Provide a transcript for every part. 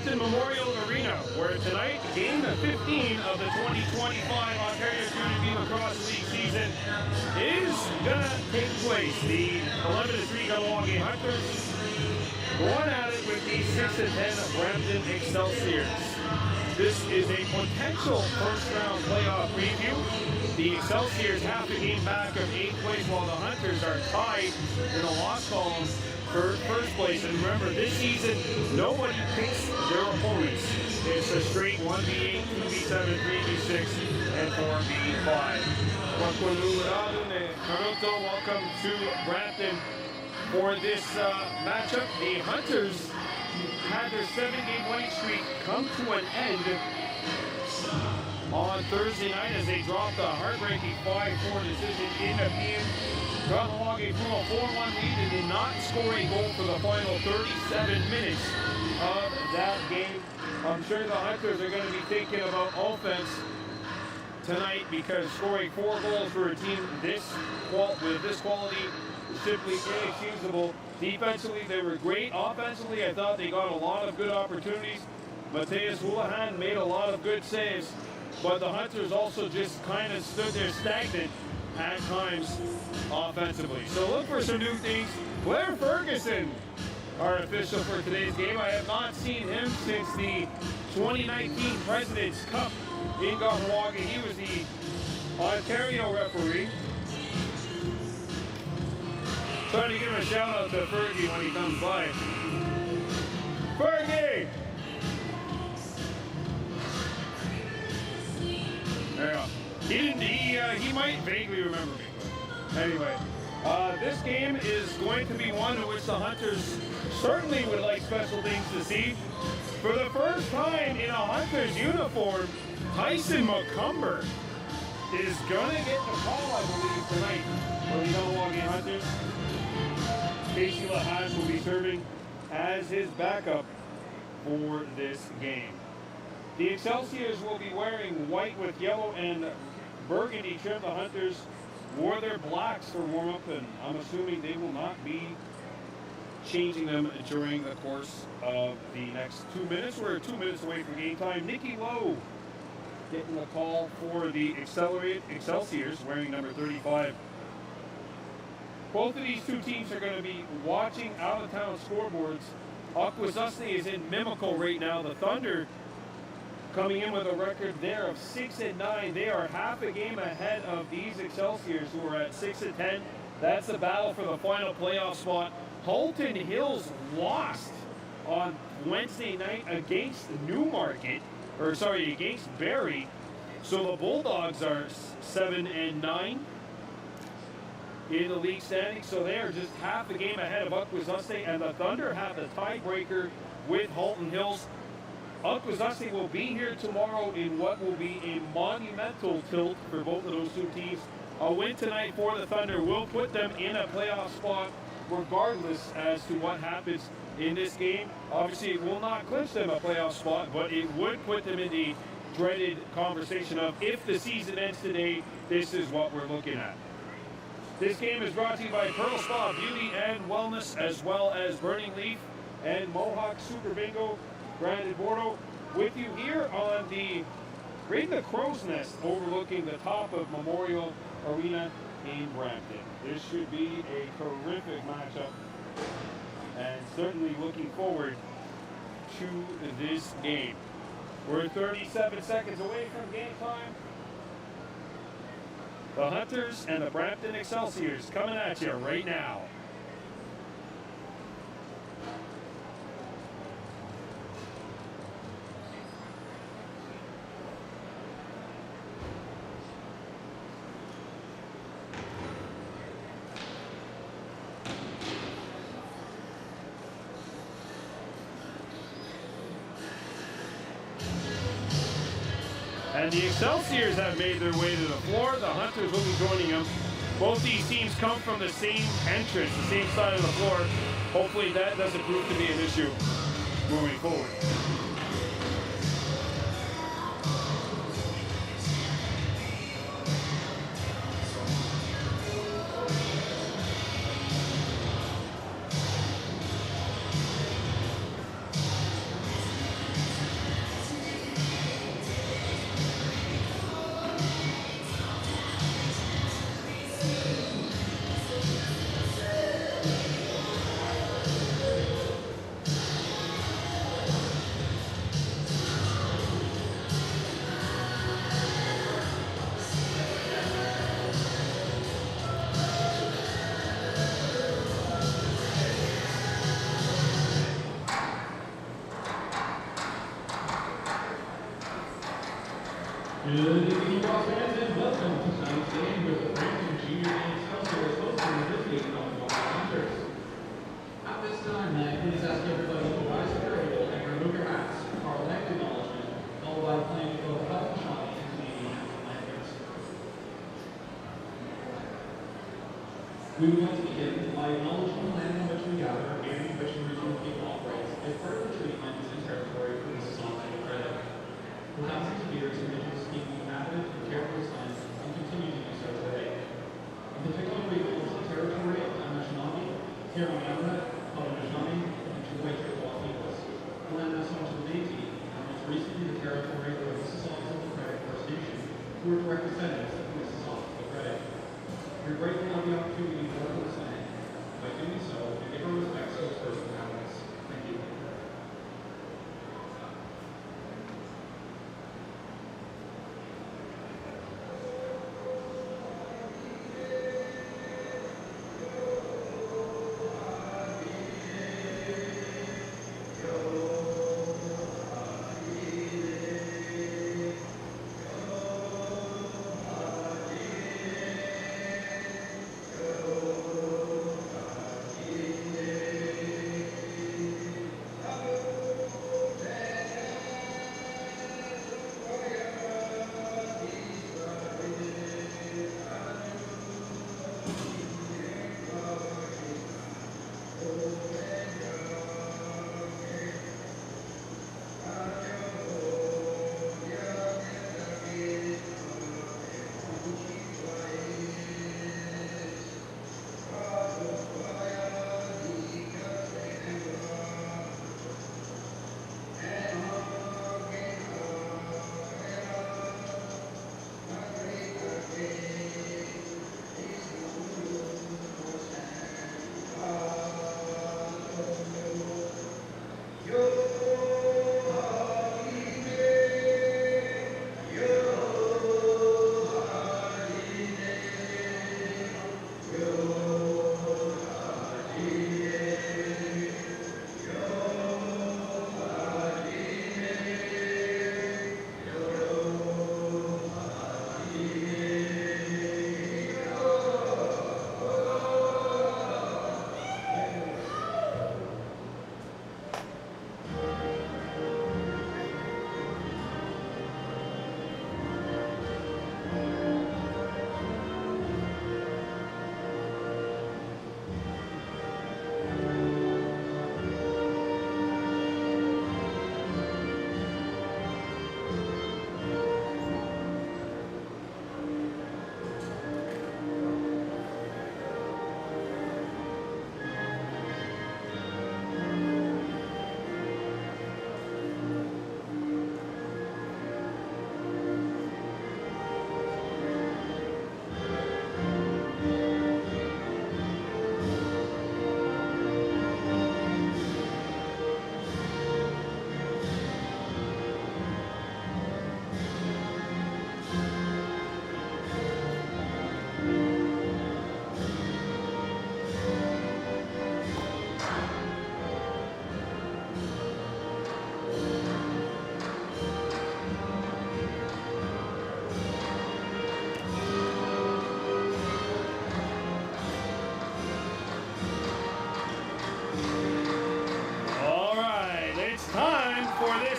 Brampton Memorial Arena, where tonight, game 15 of the 2025 Ontario Junior B Lacrosse League season is going to take place. The 11-3 Kahnawake Hunters going at it with the 6-10 Brampton Excelsiors. This is a potential first-round playoff preview. The Excelsiors have a game back of 8th place, while the Hunters are tied in the loss column for first place. And remember, this season, nobody picks their opponents. It's a straight 1v8, 2v7, 3v6, and 4v5. Welcome to Brampton for this matchup. The Hunters had their 7-game winning streak come to an end on Thursday night as they dropped a heartbreaking 5-4 decision in the game. Kahnawake blew a 4-1 lead and did not score a goal for the final 37 minutes of that game. I'm sure the Hunters are going to be thinking about offense tonight, because scoring 4 goals for a team with this quality is simply inexcusable. Defensively, they were great. Offensively, I thought they got a lot of good opportunities. Mateus Houlihan made a lot of good saves, but the Hunters also just kind of stood there stagnant at times offensively. So look for some new things. Blair Ferguson, our official for today's game. I have not seen him since the 2019 President's Cup in Kahnawake. He was the Ontario referee. Trying to give him a shout out to Fergie when he comes by. Fergie! There you go. He might vaguely remember me. Anyway, this game is going to be one in which the Hunters certainly would like special things to see. For the first time in a Hunters uniform, Tyson McCumber is going to get the call, I believe, tonight for the Kahnawake Hunters. Casey Lahaj will be serving as his backup for this game. The Excelsiors will be wearing white with yellow and burgundy trim. The Hunters wore their blacks for warm-up, and I'm assuming they will not be changing them during the course of the next 2 minutes. We're 2 minutes away from game time. Nicky Lowe getting the call for the Excelsiors, wearing number 35. Both of these two teams are going to be watching out-of-town scoreboards. Akwesasne is in Mimico right now. The Thunder coming in with a record there of 6-9. They are half a game ahead of these Excelsiors, who are at 6-10. That's the battle for the final playoff spot. Halton Hills lost on Wednesday night against against Barrie. So the Bulldogs are 7-9 in the league standings. So they are just half a game ahead of Akwesasne, and the Thunder have the tiebreaker with Halton Hills. Akwesasne will be here tomorrow in what will be a monumental tilt for both of those two teams. A win tonight for the Thunder will put them in a playoff spot regardless as to what happens in this game. Obviously, it will not clinch them a playoff spot, but it would put them in the dreaded conversation of, if the season ends today, this is what we're looking at. This game is brought to you by Pearl Spa Beauty and Wellness, as well as Burning Leaf and Mohawk Super Bingo branded Bordeaux. With you here on the Crow's Nest overlooking the top of Memorial Arena in Brampton. This should be a terrific matchup, and certainly looking forward to this game. We're 37 seconds away from game time. The Hunters and the Brampton Excelsiors coming at you right now. And the Excelsiors have made their way to the floor. The Hunters will be joining them. Both these teams come from the same entrance, the same side of the floor. Hopefully that doesn't prove to be an issue moving forward. Good evening, Los fans, and welcome to tonight's game with the Brampton Junior and Excelsiors hosting the Pregame on the Hunters. At this time, may I please ask everybody to rise to their table and remove your hats for our land acknowledgement, followed by playing both Kahnawake and Canadian national lanterns. We would like to begin by acknowledging the land on which we gather and which the regional people operates as part of the treaty lands and territory for this song and credit. For thousands of years, indigenous people inhabited and cared for this land and continue to do so today. In particular, we hold the territory of Kahnawake, Ceremonial, and OJBLL peoples. The land now belongs to the Métis, and most recently the territory of the Excelsiors of the First Nation, who are direct descendants of the Excelsiors of the We're grateful to have the opportunity to work with this land. By doing so, we give our respects to its first inhabitants. Thank you.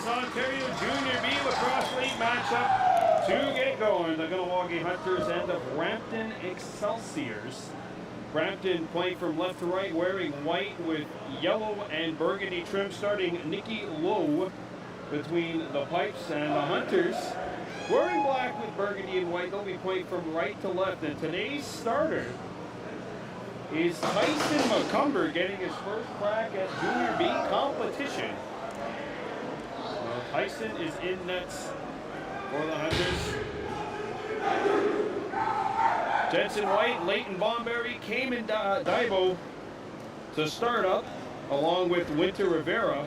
Ontario Junior B Lacrosse League matchup to get going. The Kahnawake Hunters and the Brampton Excelsiors. Brampton playing from left to right, wearing white with yellow and burgundy trim, starting Nikki Lowe between the pipes, and the Hunters wearing black with burgundy and white. They'll be playing from right to left, and today's starter is Tyson McCumber, getting his first crack at Junior B competition. Tyson is in nets for the Hunters. Jensen White, Leighton Bomberry, Cayman Daibo to start up, along with Winter Rivera.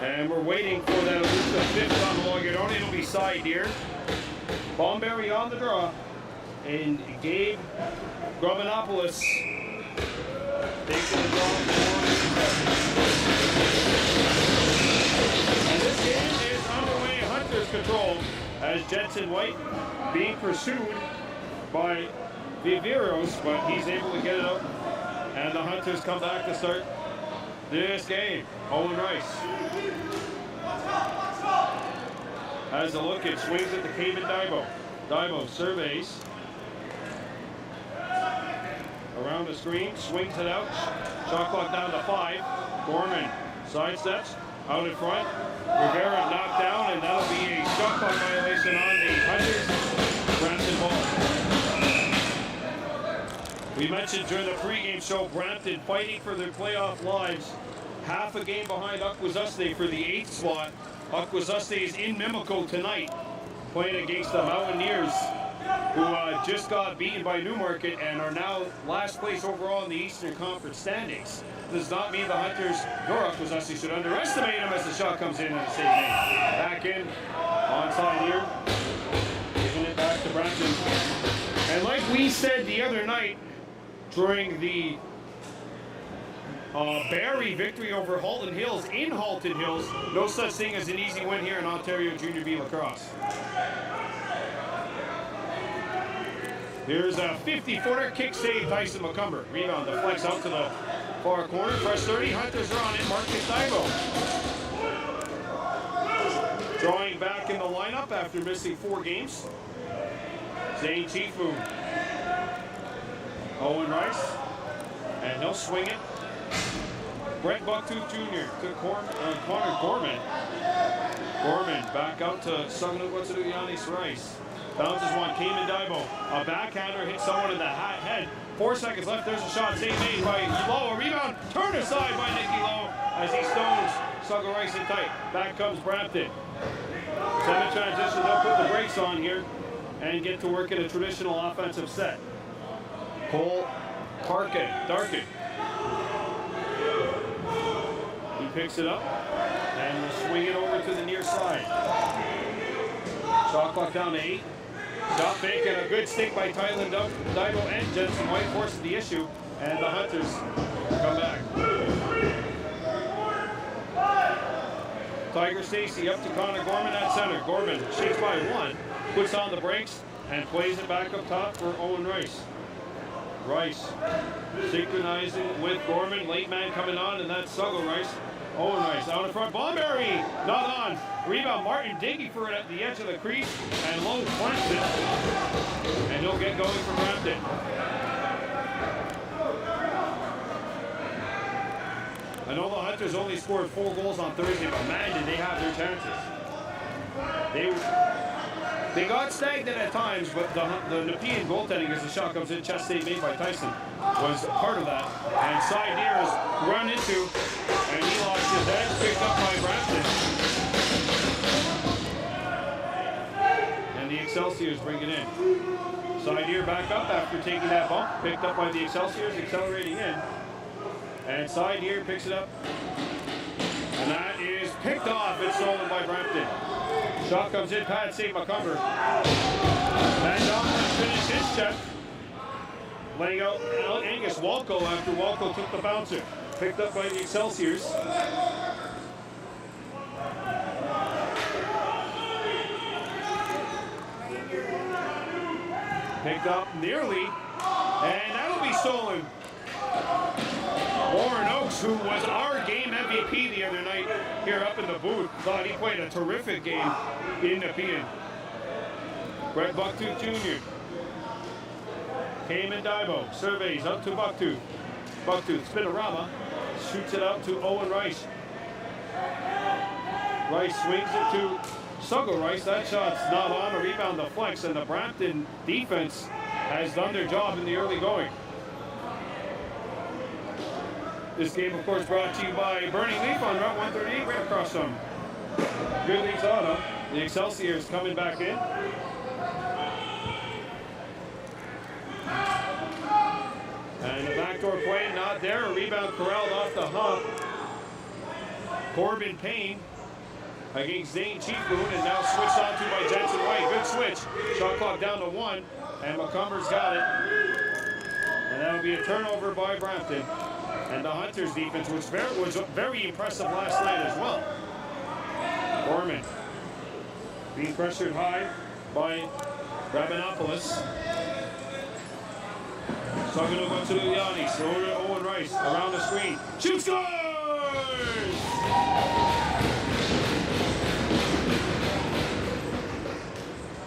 And we're waiting for that elusive fifth on the Logadone. It'll be side deer. Bomberry on the draw. And Gabe Gromanopoulos taking the draw for. And this game is underway. Hunters control as Jensen White being pursued by Viveros, but he's able to get it out. And the Hunters come back to start this game. Owen Rice has a look, it swings at the Cayman Dibo. Dibo surveys around the screen, swings it out. Shot clock down to 5. Gorman sidesteps out in front. Rivera knocked down, and that'll be a shot clock violation on the Hunters. Brampton ball. We mentioned during the pregame show, Brampton fighting for their playoff lives. Half a game behind Akwesasne for the 8th slot. Akwesasne is in Mimico tonight, playing against the Mountaineers, who just got beaten by Newmarket and are now last place overall in the Eastern Conference standings. Does not mean the Hunters nor Akwesasne should underestimate them as the shot comes in at the same game. Back in, onside here, giving it back to Brampton. And like we said the other night during the Barrie victory over Halton Hills in Halton Hills, no such thing as an easy win here in Ontario Junior B lacrosse. Here's a 50-footer kick save, Tyson McCumber. Rebound, deflects out to the far corner. Fresh 30, Hunters are on it. Marcus Dibo drawing back in the lineup after missing 4 games. Zane Chifu. Owen Rice. And he'll swing it. Brett Bucktooth Jr. to Connor Gorman. Gorman back out to Yanis Rice. Bounces one, Cayman Dibo. A backhander hits someone in the head. 4 seconds left, there's a shot. Save made by Lowe. A rebound, turned aside by Nicky Lowe as he stones Suggle Rice in tight. Back comes Brampton. Semi-transition, they'll put the brakes on here and get to work in a traditional offensive set. Cole Darkin. He picks it up and will swing it over to the near side. Shot clock down to 8. Shot fake and a good stick by Tylen Dibo and Jensen White forces the issue, and the Hunters come back. Tiger Stacy up to Connor Gorman at center. Gorman shakes by 1, puts on the brakes, and plays it back up top for Owen Rice. Rice synchronizing with Gorman. Late man coming on, and that's Suggle Rice. Owen Rice out in front. Bomberry not on. Rebound. Martin digging for it at the edge of the crease, and Lowe plants it. And he'll get going for Brampton. I know the Hunters only scored 4 goals on Thursday, but man, did they have their chances. They got stagnant at times, but the Nepean goaltending as the shot comes in, chest save made by Tyson, was part of that. And side near is run into, and he lost his head, picked up by Brampton. And the Excelsiors bring it in. Side near back up after taking that bump, picked up by the Excelsiors, accelerating in. And side near picks it up. And that is picked off and stolen by Brampton. Shot comes in, pad save McCumber. Van Dongen finished his check. Laying out Angus Walco after Walco took the bouncer. Picked up by the Excelsiors. Picked up nearly, and that'll be stolen. Warren Oakes, who was our game MVP the other night here up in the booth, thought he played a terrific game in Nepean. Brett Bucktooth Jr. Cayman Dibo surveys up to Bucktooth. Bucktooth spinorama, shoots it out to Owen Rice. Rice swings it to Suggle Rice. That shot's not on. A rebound deflects, and the Brampton defense has done their job in the early going. This game, of course, brought to you by Burning Leaf on Route 138, right across from Good Leafs Auto. The Excelsiors coming back in. And the backdoor play, not there. A rebound corralled off the hump. Corbin Payne against Zane Chiefboon, and now switched on to by Jensen White. Good switch. Shot clock down to 1, and McCumber's got it. And that'll be a turnover by Brampton. And the Hunters defense was very impressive last night as well. Gorman being pressured high by Rabinopoulos. Kahnawake to Yannis, over to Owen Rice, around the screen. Shoot, scores!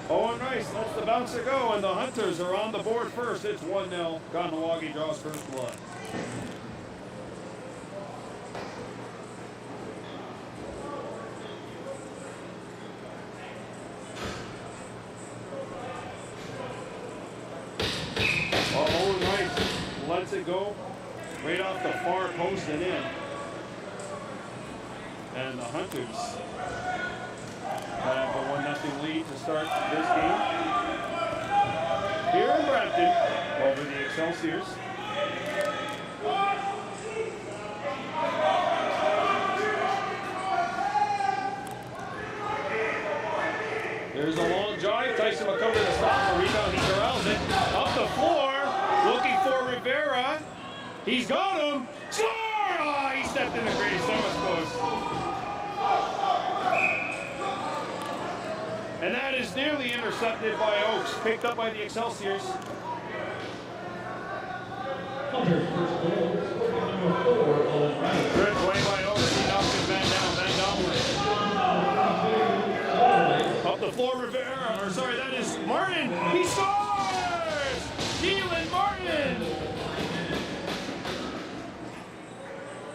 Owen Rice lets the bouncer go, and the Hunters are on the board first. It's 1-0. Kahnawake draws first blood. Owen Rice lets it go right off the far post and in. And the Hunters have a 1-0 lead to start this game here in Brampton over the Excelsiors. There's a long drive. Tyson will come to the stop. A rebound. He corrals it. Up the floor. Looking for Rivera. He's got him. Score! Oh, he stepped in the crease. That was close. And that is nearly intercepted by Oaks. Picked up by the Excelsiors. Hunter's first goal, number 4, Owen Rice. Good play by Oaks. He knocks his man down. Van Domler. Up the floor, Rivera. Or sorry, that is Martin. He scores! Keelan Martin!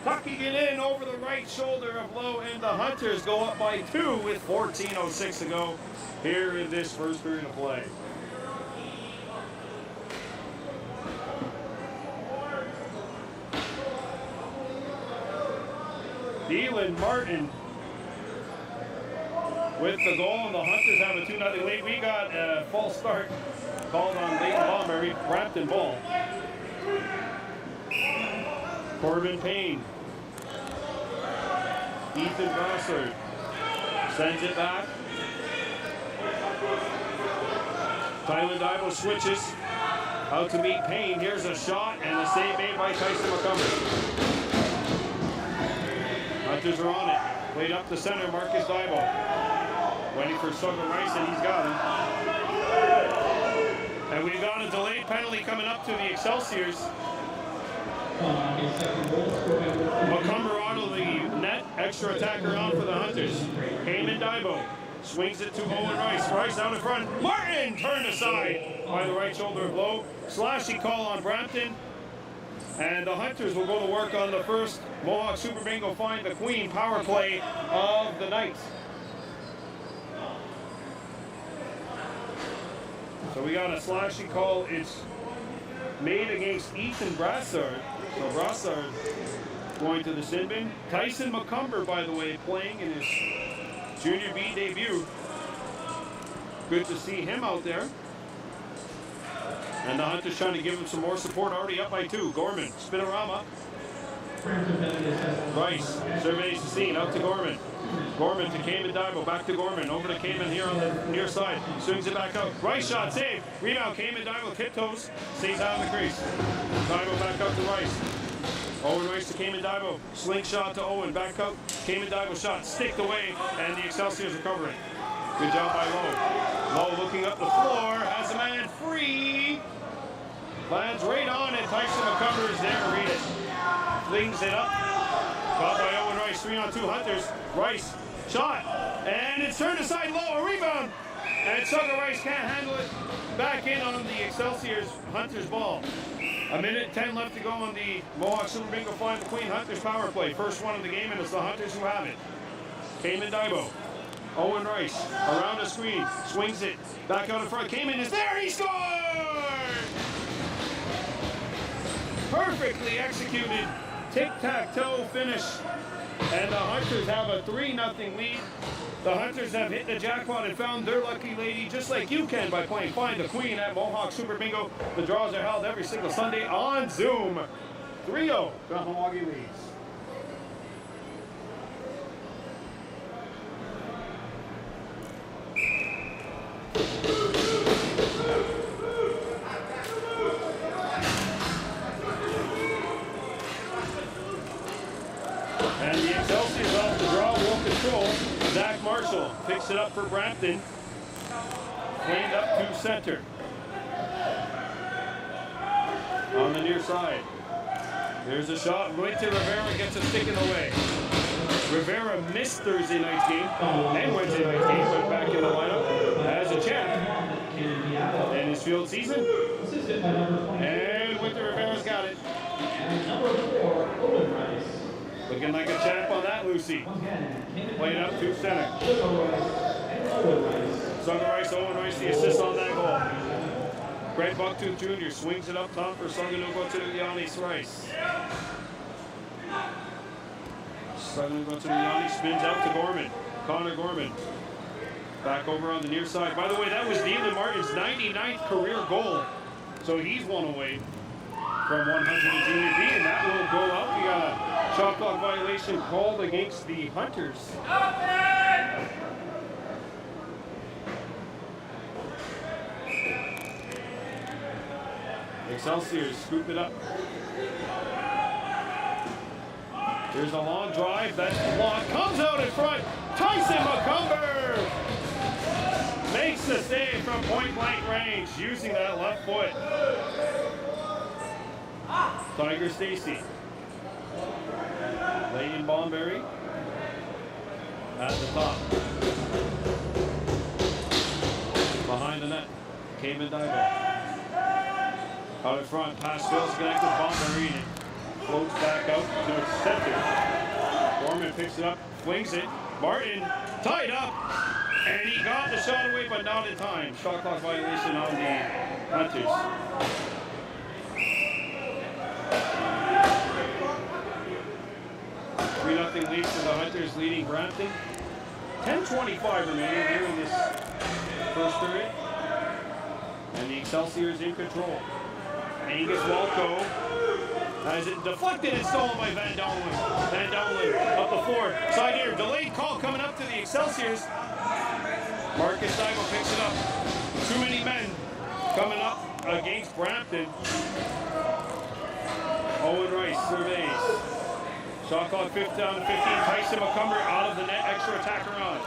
Tucking it in over the right shoulder of Lowe, and the Hunters go up by 2 with 14:06 to go here in this first period of play. Keelan Martin with the goal, and the Hunters have a 2-0 lead. We got a false start called on Leighton Bomberry, Brampton ball. Corbin Payne. Ethan Brassard sends it back. Tyler Dibo switches out to meet Payne. Here's a shot and a save made by Tyson McCumbers. Hunters are on it. Played up the center, Marcus Dibo. Waiting for Sugar Rice, and he's got him. And we've got a delayed penalty coming up to the Excelsiors. McCumber out of the net, extra attacker on for the Hunters. Heyman Dibo swings it to Owen Rice. Rice out in front. Martin turned aside by the right shoulder of Lowe. Slashy call on Brampton. And the Hunters will go to work on the first Mohawk Super Bingo Find the Queen power play of the night. So we got a slashy call. It's made against Ethan Brassard. So Brassard going to the sin bin. Tyson McCumber, by the way, playing in his Junior B debut. Good to see him out there. And the Hunters trying to give him some more support. Already up by 2. Gorman, spinorama. Rice surveys the scene. Out to Gorman. Gorman to Cayman Dibo. Back to Gorman. Over to Cayman here on the near side. Swings it back out. Rice shot. Save. Rebound. Cayman Dibo. Tiptoes. Stays out in the crease. Dibo back out to Rice. Owen Rice to Cayman Dibo. Slingshot to Owen. Back out. Cayman Dibo shot. Sticked away. And the Excelsiors recover it. Good job by Lowe. Lowe looking up the floor. Has a man free. Lands right on it. Tyson McCumber is there to read it. Flings it up. Caught by Owen Rice. 3-on-2 Hunters. Rice. Shot. And it's turned aside low. A rebound. And Sugar Rice can't handle it. Back in on the Excelsiors Hunters ball. 1:10 left to go on the Mohawk Super Bingo Find the Queen Hunters power play. First one of the game, and it's the Hunters who have it. Cayman Dibo. Owen Rice around the screen. Swings it. Back out in front. Cayman is there. He scored! Perfectly executed tic-tac-toe finish. And the Hunters have a 3-0 lead. The Hunters have hit the jackpot and found their lucky lady just like you can by playing Find the Queen at Mohawk Super Bingo. The draws are held every single Sunday on Zoom. 3-0, Kahnawake leads. And the Excelsiors off the draw will control. Zach Marshall picks it up for Brampton. Cleaned up to center. On the near side. There's a shot. Winter Rivera gets a stick in the way. Rivera missed Thursday night's game and Wednesday night's game, but back in the lineup as a champ in his field season. And Winter Rivera's got it. Looking like a champ on that, Lucy. Playing up to center. Sugar Rice, Owen Rice, the assist on that goal. Greg Bucktooth Jr. swings it up top for Saganugo to Giannis Rice. Saganugo to Giannis, spins out to Gorman. Connor Gorman. Back over on the near side. By the way, that was Dylan Martin's 99th career goal. So he's one away from 100 in Junior B, and that will go out. We got a shot clock violation called against the Hunters. Excelsiors scoop it up. There's a long drive. That's blocked. Comes out in front. Tyson McCumber makes the save from point blank range using that left foot. Tiger Stacy. Layton Bomberry at the top. Behind the net. Cayman Diver. Out in front, pass fails connected, Bomberry, and it floats back out to its center. Gorman picks it up, flings it. Martin tied up, and he got the shot away, but not in time. Shot clock violation on the Hunters. Three 0 lead for the Hunters, leading Brampton. 10:25 remaining here in this first period, and the Excelsiors in control. Angus Walco has it deflected and stolen by Van Donlen. Van Donlen up the floor. Side here. Delayed call coming up to the Excelsiors. Marcus Divo picks it up. Too many men coming up against Brampton. Owen Rice surveys. Shot clock 5th down to 15. Tyson McCumber out of the net. Extra attacker on.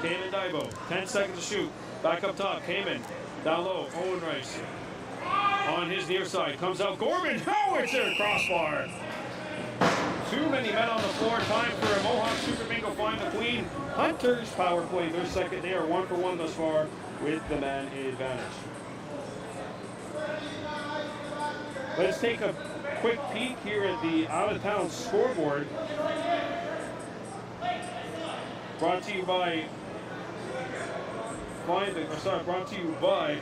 Cayman Divo. 10 seconds to shoot. Back up top. Cayman. Down low. Owen Rice. On his near side, comes out Gorman, howitzer, crossbar. Too many men on the floor, time for a Mohawk Super Bingo find the queen. Hunters power play, their second, they are 1 for 1 thus far with the man advantage. Let's take a quick peek here at the out-of-town scoreboard. Brought to you by, brought to you by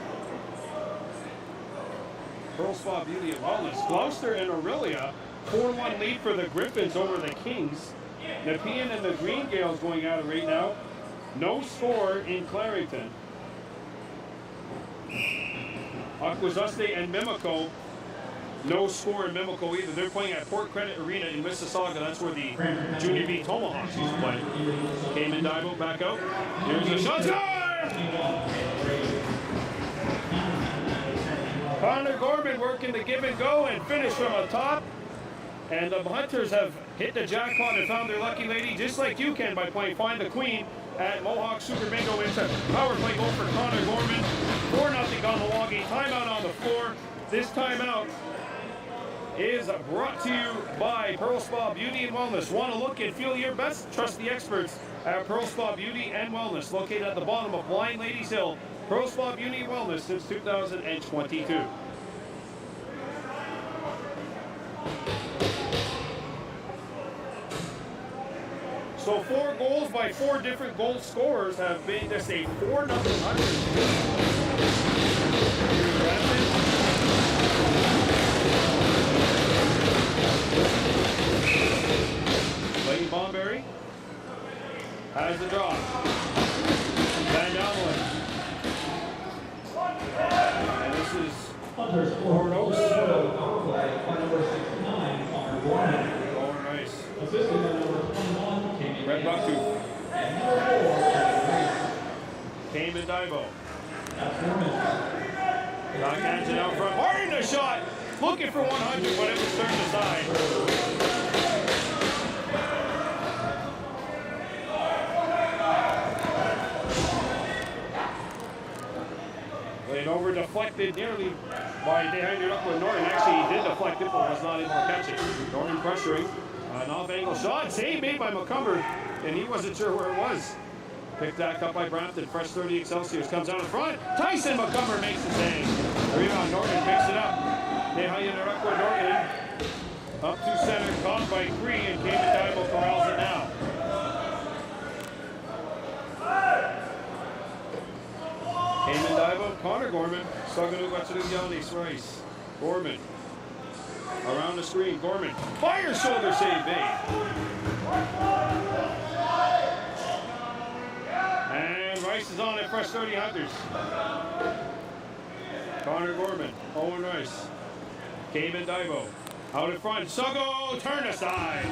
Pearl Spa Beauty and Wellness. Gloucester and Aurelia, 4-1 lead for the Griffins over the Kings. Nepean and the Green Gales going at it right now. No score in Clarington. Akwesasne and Mimico, no score in Mimico either. They're playing at Port Credit Arena in Mississauga. That's where the Junior B Tomahawks used to play. Cayman Divo back out. Here's a shot. Connor Gorman working the give and go and finish from the top. And the Hunters have hit the jackpot and found their lucky lady, just like you can, by playing Find the Queen at Mohawk Super Bingo. It's a power play goal for Connor Gorman. 4-0 Kahnawake. Timeout on the floor. This timeout is brought to you by Pearl Spa Beauty and Wellness. Want to look and feel your best? Trust the experts at Pearl Spa Beauty and Wellness, located at the bottom of Blind Ladies Hill. Pearl Spa Beauty and Wellness since 2022. So 4 goals by 4 different goal scorers have made this a 4-0 Hunters. Lady Bomberry has the draw. Van Donlen. And this is Hunters Fort Oaks. Number 69, Connor Gorman. Owen Rice. Assistant number 21, Red Bucktooth. and number 4, Cayman Divo. Gorman. Backhands it out front. Martin a shot. Looking for 100, but it was turned aside. deflected nearly by behind up with Norton. Actually, he did deflect it, but was not able to catch it. Norton pressuring. An off-angle shot. Save made by McCumber, and he wasn't sure where it was. Picked back up by Brampton. Fresh 30 Excelsiors comes out in front. Tyson McCumber makes the save. Rebound. Norton picks it up. Kahnawake Norton. Up to center. Caught by Cree, and Kahnawake corrals it now. Kahnawake, Connor Gorman. Saganu Gatsurugianis Rice. Gorman. Around the screen. Gorman. Fire shoulder save made. And Rice is on it. Fresh 30 Hunters. Connor Gorman. Owen Rice. Kahnawake. Out in front. Sugo. Turn aside.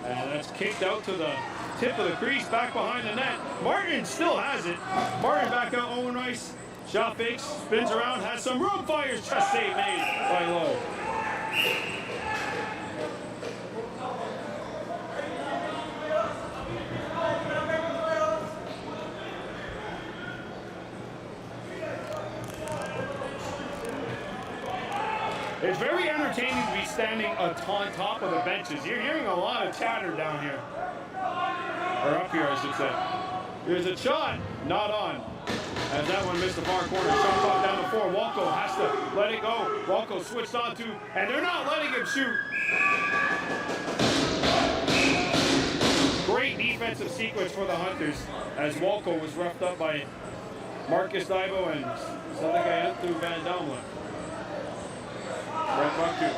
And that's kicked out to the tip of the crease. Back behind the net. Martin still has it. Martin back out. Owen Rice. Shot fakes. Spins around. Has some room. Fires. Chest save made by Lowe. It's very entertaining to be standing on top of the benches. You're hearing a lot of chatter down here. Or up here, I should say. There's a shot, not on. As that one missed the far corner. Shot clock down to 4. Walco has to let it go. Walco switched on to, and they're not letting him shoot. Great defensive sequence for the Hunters as Walco was roughed up by Marcus Dibo and Sadagayantu Van Domlin. Brett Bucktu.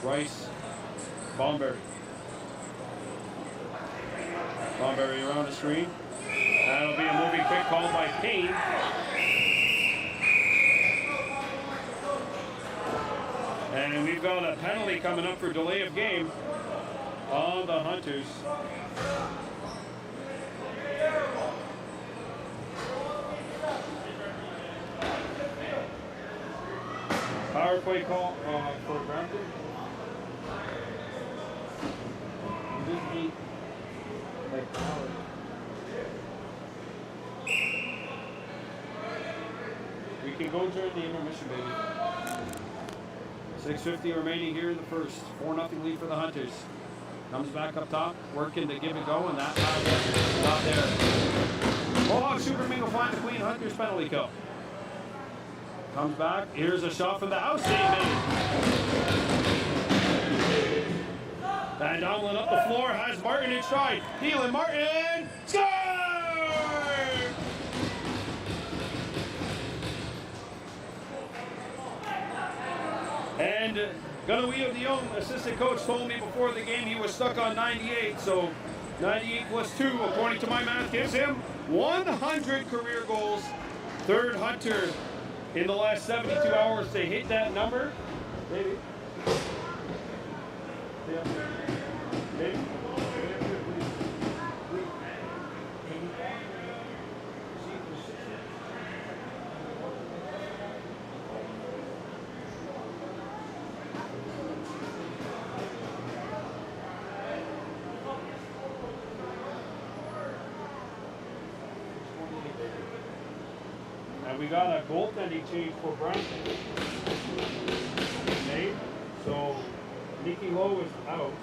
Rice. Bomberry. Bomberry around the screen. That'll be a moving quick call by Payne. And we've got a penalty coming up for delay of game on the Hunters. Power play call for Brampton. Just eat like power. We can go during the intermission, baby. 6:50 remaining here in the first. 4-0 lead for the Hunters. Comes back up top, working to give it go, and that not there. Mohawk Super Mingo find the Queen. Hunters penalty kill. Comes back. Here's a shot from the house. Van Domlin up the floor. Has Martin in stride. Thielen Martin. Score! And Kahnawake, the young assistant coach, told me before the game he was stuck on 98. So 98 plus 2, according to my math, gives him 100 career goals. Third Hunter in the last 72 hours to hit that number. Maybe. Yeah. Maybe. And we got a goaltending change for Brampton. Made. So Nicky Lowe is out.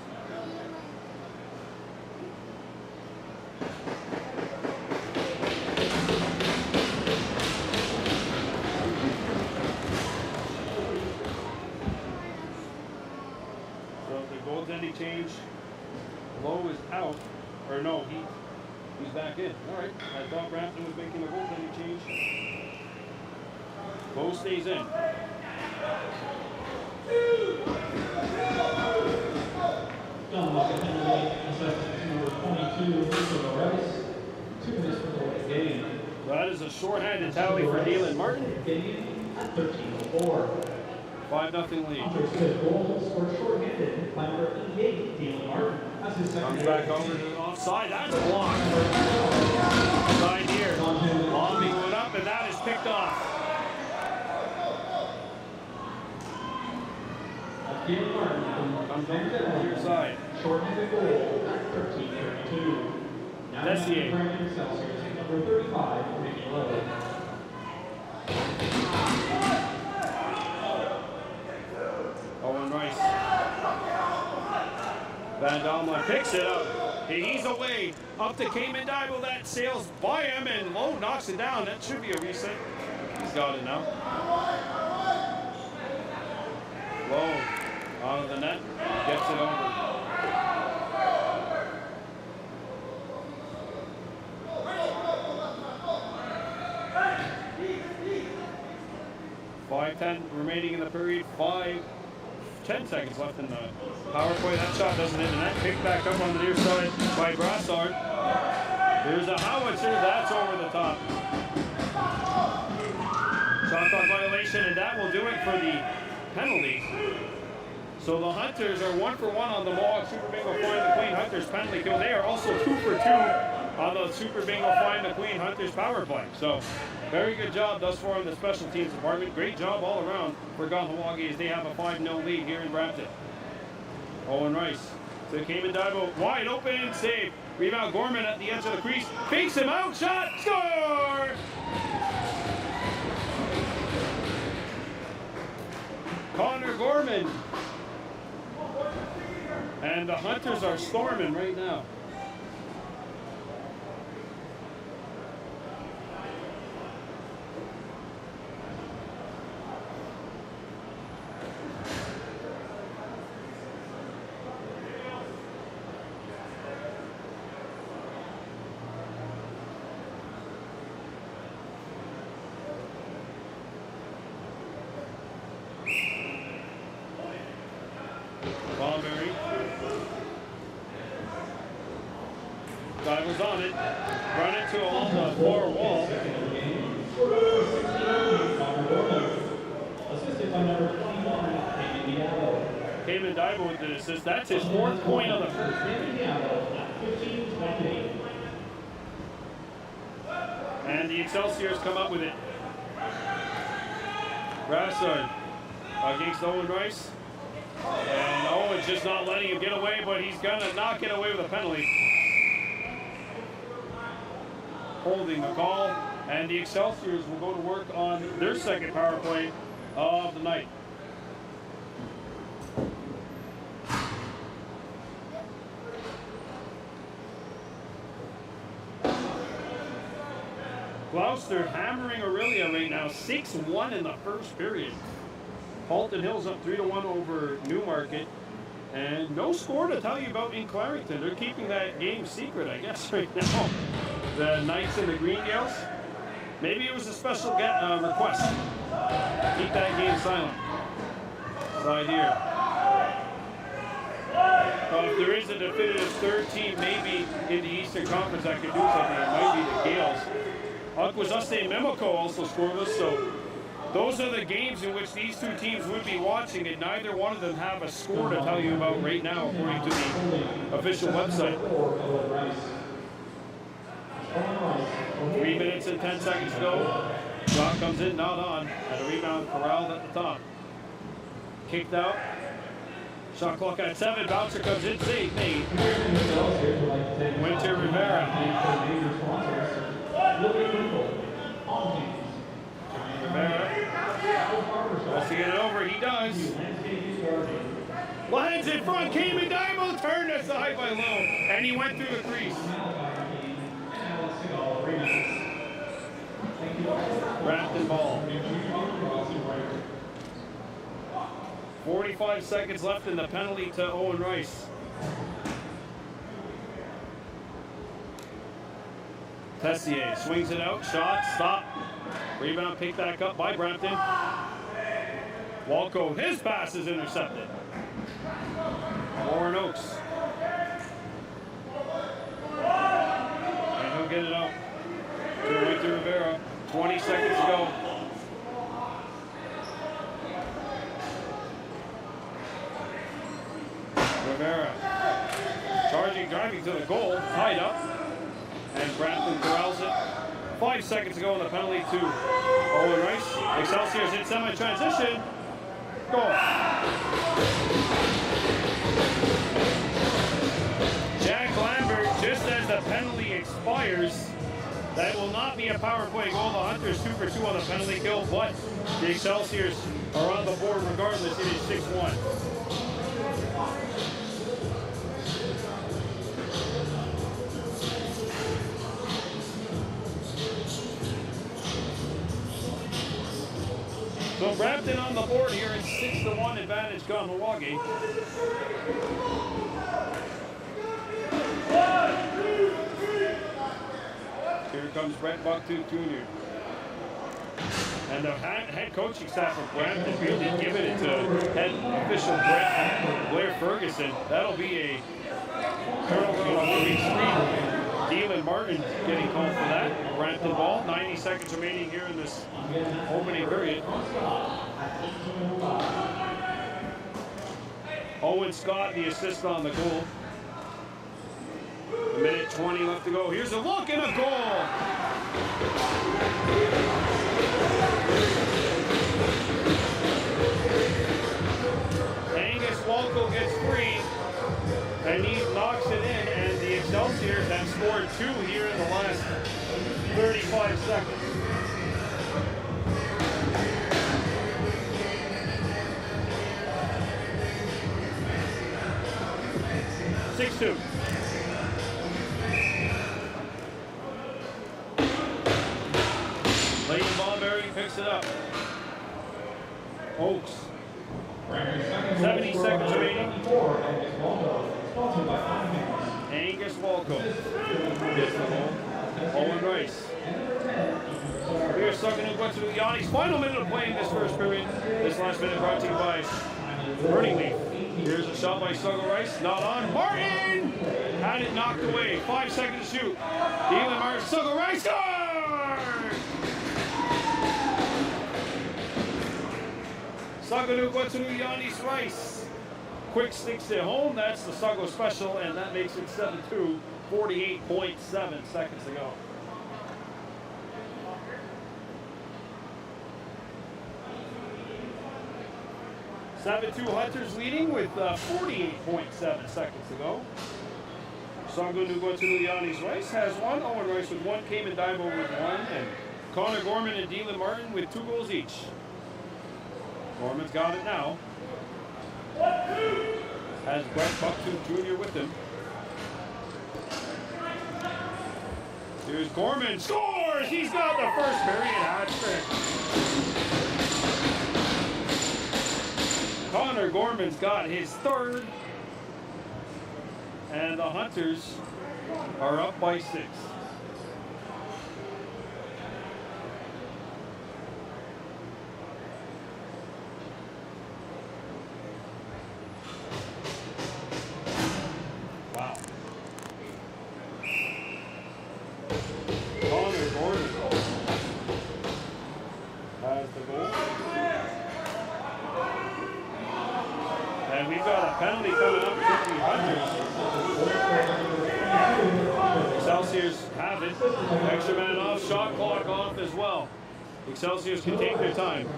So the goaltending change. Lowe is out. Or no, he's back in. All right. I thought Brampton was making a goaltending change. Lowe stays in. Kahnawake penalty, number 22, Rice. 2 minutes for the game. That is a shorthanded tally for Thielen Martin. 13-4. 5-0 lead. Hunter's fifth goal scored shorthanded by number 88, Thielen Martin. That's his second. Comes back over to the offside. That's blocked. Side here. Bombing went up, and that is picked off. Thielen Martin Comes over to the near side. Shortened the goal at 13:32. Now That's the Brampton Excelsiors, number 35, Pregame. Owen Rice. Van Domler picks it up. He's away. Up to Kahnawake. That sails by him, and Lowe knocks it down. That should be a reset. He's got it now. Lowe out of the net. Gets it over. 5:10 remaining in the period. 10 seconds left in the power play. That shot doesn't hit the net. Picked back up on the near side by Brassard. There's a howitzer. That's over the top. Shot clock violation, and that will do it for the penalty. So the Hunters are 1 for 1 on the Mohawk Super Bingo Find the Queen Hunters penalty kill. They are also 2 for 2 on the Super Bingo Find the Queen Hunters power play. So very good job thus far in the special teams department. Great job all around for Kahnawake as they have a 5-0 lead here in Brampton. Owen Rice to Kahnawake, wide open, save. Rebound Gorman at the edge of the crease. Fakes him out, shot, score! Connor Gorman. And the Hunters are storming right now. Ballberry. Divers on it. Run into along the far wall. Assisted by number 21, Kahnawake with the assist. That's his 4th point of the first period. And the Excelsiors come up with it. Brassard against Owen Rice. And Owen's just not letting him get away, but he's gonna not get away with a penalty. Holding the call, and the Excelsiors will go to work on their second power play of the night. Gloucester hammering Aurelia right now, 6-1 in the first period. Halton Hills up 3-1 over Newmarket. And no score to tell you about in Clarington. They're keeping that game secret, I guess, right now. The Knights and the Greendales. Maybe it was a special request. Keep that game silent. Side here. If there is a definitive third team, maybe in the Eastern Conference that could do something, it might be the Gales. Akwesasne Memoko also scoreless, so those are the games in which these two teams would be watching, and neither one of them have a score to tell you about right now, according to the official website. 3 minutes and 10 seconds to go. Shot comes in, not on, and a rebound corralled at the top. Kicked out. Shot clock at 7. Bouncer comes in, save made. Winter Rivera. Rivera. Wants to get it over. He does. Lands in front. Kahnawake turned aside by Lowe. And he went through the crease. Brampton ball. 45 seconds left in the penalty to Owen Rice. Tessier swings it out. Shot. Stop. Rebound picked back up by Brampton. Walco, his pass is intercepted. Warren Oaks. And he'll get it out to Winter Rivera. 20 seconds to go. Rivera. Charging, driving to the goal. Tied up. And Brampton corrals it. 5 seconds to go on the penalty to Owen Rice. Excelsiors in semi-transition. Goal. fires. That will not be a power play goal. The Hunters 2 for 2 on the penalty kill, but the Excelsiors are on the board regardless. It is 6-1. So Brampton on the board here in 6-1 advantage Kahnawake. Here comes Brett Bucktooth Jr. And the head coaching staff of Brampton did give it to head official Blair Ferguson. That'll be a turnover on a moving screen. Dylan Martin getting called for that. Brampton ball. 90 seconds remaining here in this opening period. Owen Scott, the assist on the goal. A minute 20 left to go. Here's a look and a goal. Angus Walco gets free, and he knocks it in, and the Excelsiors have scored 2 here in the last 35 seconds. Six-2. Leighton Ballberry picks it up. Oaks. 70 seconds remaining. Angus Walco gets the ball. Owen Rice. Here's Sugganook Yanni's final minute of play in this first period. This last minute brought to you by Burning Leaf. Here's a shot by Suggo Rice. Not on. Martin! Had it knocked away. 5 seconds to shoot. Dylan Martin. Suggo Rice scores! Sugganook Yanni's Rice. Quick sticks it home. That's the Suggo special, and that makes it 7-2. 48.7 seconds to go. Seven-2 Hunters leading with 48.7 seconds to go. Sugganook Yanni's Rice has one. Owen Rice with one. Cayman Divo with one. And Connor Gorman and Dylan Martin with 2 goals each. Gorman's got it now. Has Brett Bucktooth Jr. with him. Here's Gorman. Scores! He's got the first period hat trick. Connor Gorman's got his 3rd. And the Hunters are up by 6. Wow. Connor Gorman has the goal. And we've got a penalty coming up for the Hunters. Excelsiors have it. Extra man off, shot clock off as well. Excelsiors can take their time.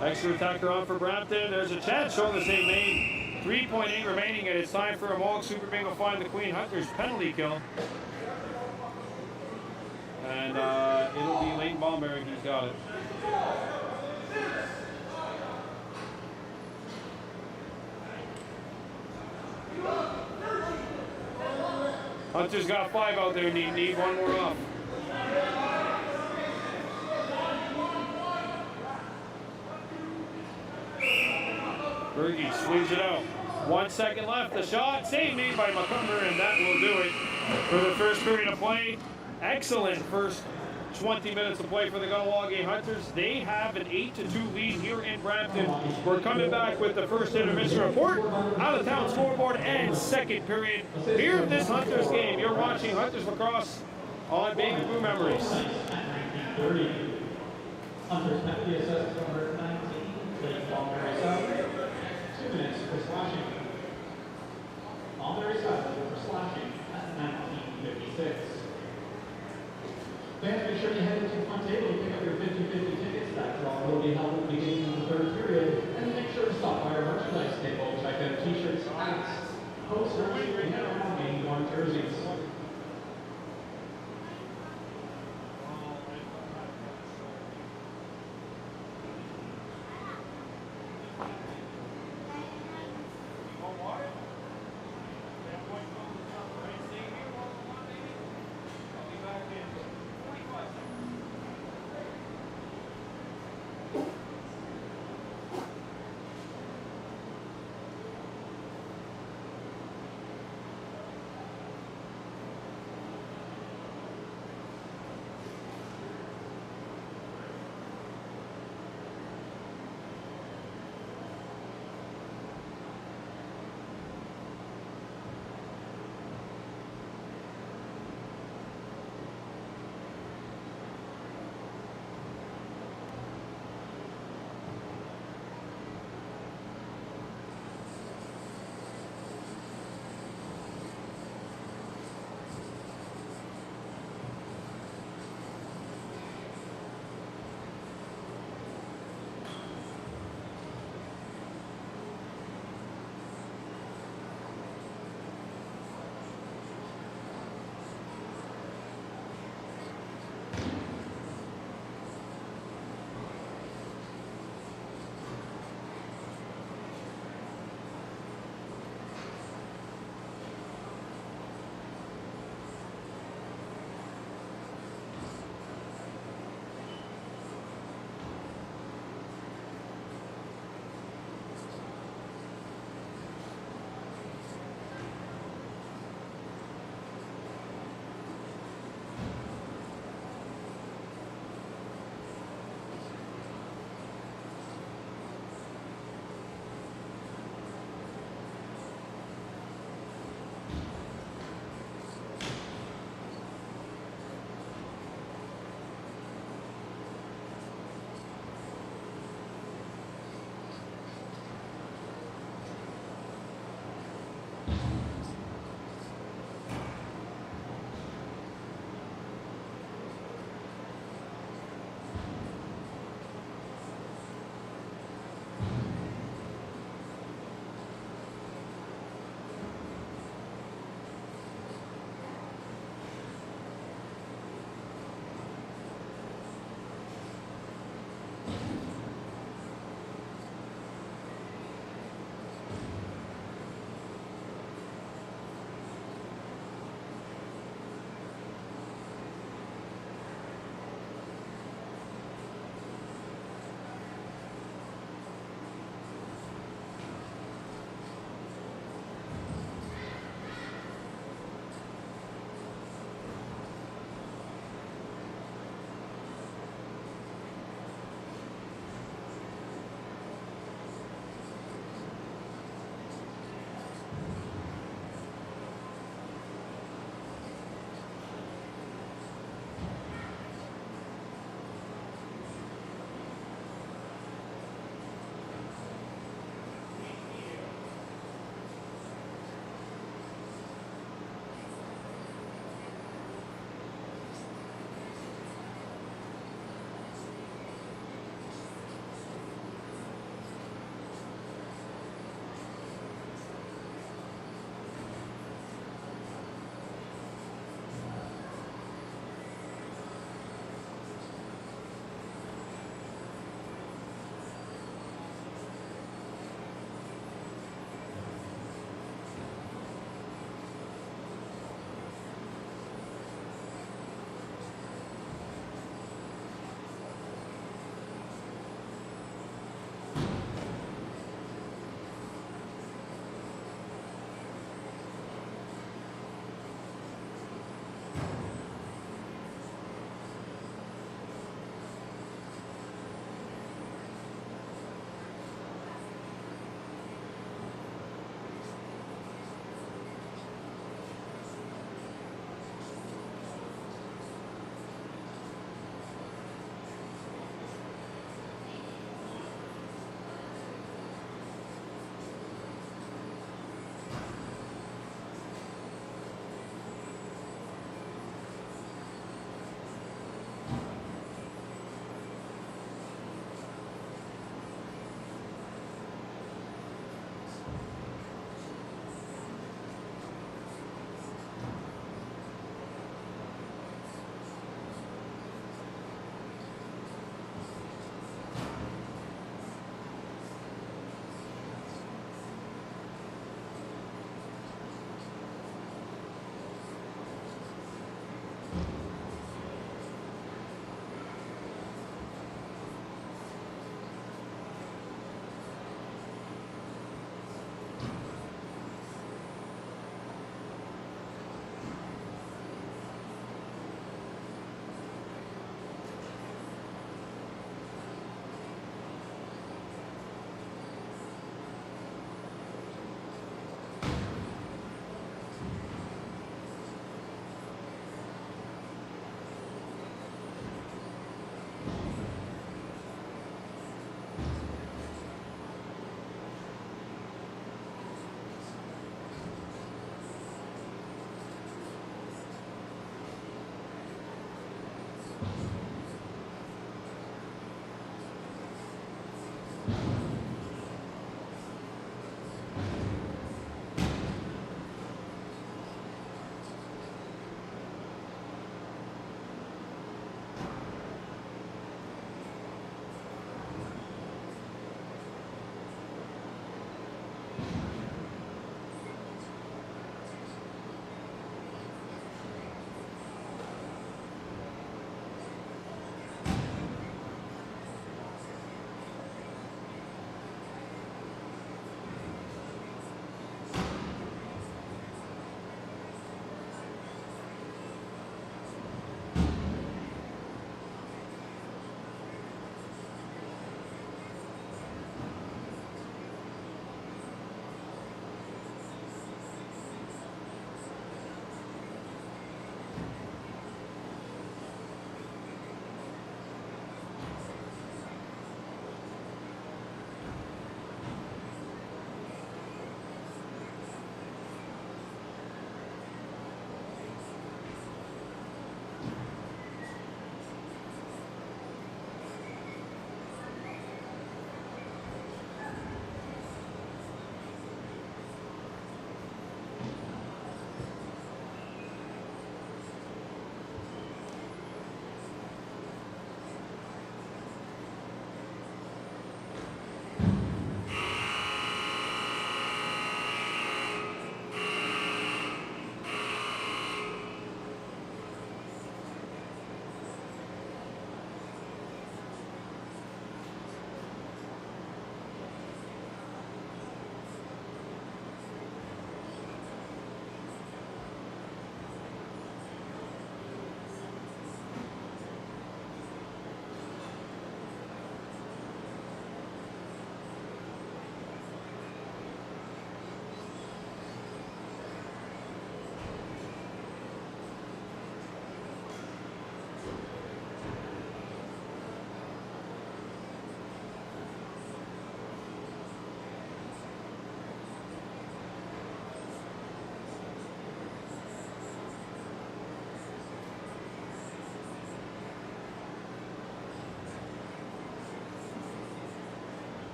Extra attacker on for Brampton. There's a chance showing the save made. 3.8 remaining, and it's time for a Mohawk Super Bingo find the Queen Hunters penalty kill. And it'll be Leighton Ballberry. He's got it. Hunters got 5 out there, need one more off. Berge swings it out. 1 second left, the shot, save made by McCumber, and that will do it for the first period of play. Excellent first 20 minutes of play for the Kahnawake Hunters. They have an 8-2 lead here in Brampton. We're coming back with the first intermission report, out of town scoreboard, and second period here in this Hunters game. You're watching Hunters Lacrosse on Baby Blue Memories. Hunters penalty assessed number 19, Leighton Ballberry side. 2 minutes for slashing. Ballberry side for slashing at 19:56. Fans, make sure you head into the front table to pick up your 50/50 tickets. That draw will be held at the beginning of the 3rd period. And make sure to stop by our merchandise table. Check out t-shirts, hats, posters, and game 1 jerseys.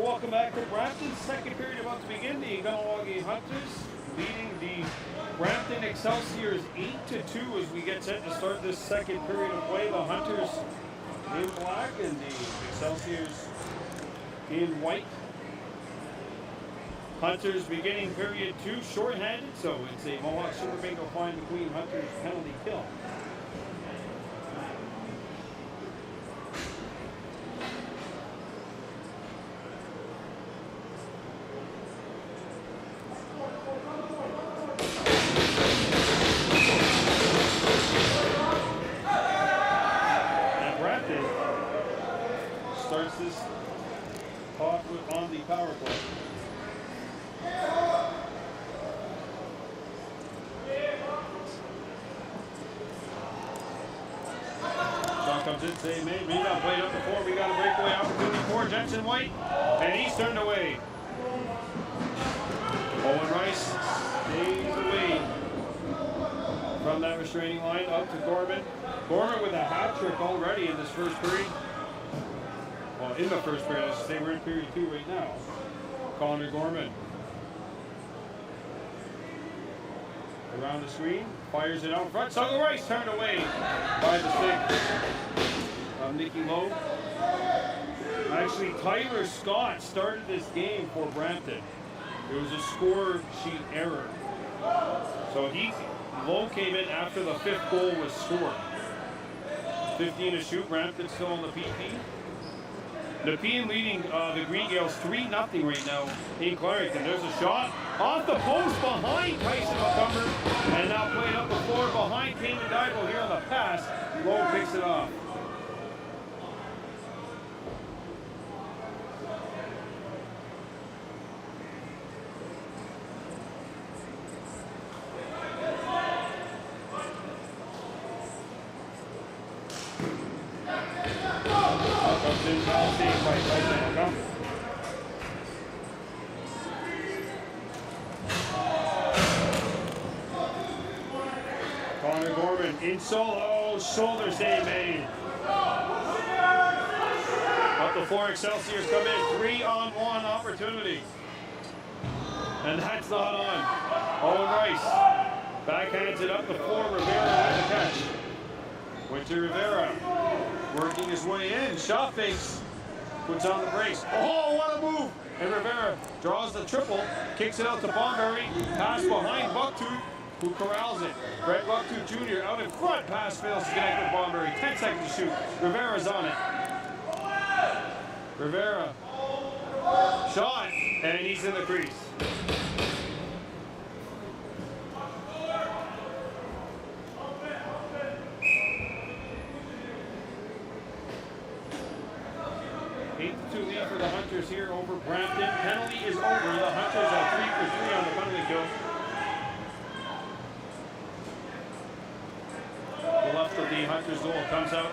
welcome back to Brampton. Second period about to begin. The Kahnawake Hunters leading the Brampton Excelsiors 8-2 as we get set to start this second period of play. The Hunters in black and the Excelsiors in white. Hunters beginning period 2 shorthanded, so it's a Mohawk Super Bingo find the Queen Hunters penalty kill. Starts this off on the power play. John comes in, say, maybe not played up before. We got a breakaway opportunity for Jensen White, and he's turned away. Owen Rice stays away from that restraining line up to Gorman. Gorman with a hat trick already in this first period. Well, in the first period, I should say, we're in period 2 right now. Connor Gorman. Around the screen, fires it out front. Saga Rice turned away by the stick of Nicky Lowe. Actually, Tyler Scott started this game for Brampton. It was a score sheet error. So Lowe came in after the 5th goal was scored. 15 to shoot, Brampton still on the PP. Nepean leading the Green Gales 3-0 right now in Clarington. There's a shot off the post behind Tyson Montgomery, and now played up the floor behind Kane Dival here on the pass. Lowe picks it off. Connor Gorman in solo, shoulder save made. Up the floor, Excelsiors come in, 3-on-1 opportunity. And that's not on. Owen Rice backhands it up the floor, Rivera with the catch. Winter Rivera working his way in, shot fakes, puts on the brakes. Oh, what a move! And Rivera draws the triple, kicks it out to Bomberry, pass behind Bucktooth, who corrals it. Brett Bucktooth Jr. out in front, pass fails to connect with Bomberry. 10 seconds to shoot. Rivera's on it. Rivera, shot, and he's in the crease. Lead for the Hunters here over Brampton. Penalty is over. The Hunters are 3 for 3 on the penalty kill. The left of the Hunters goal comes out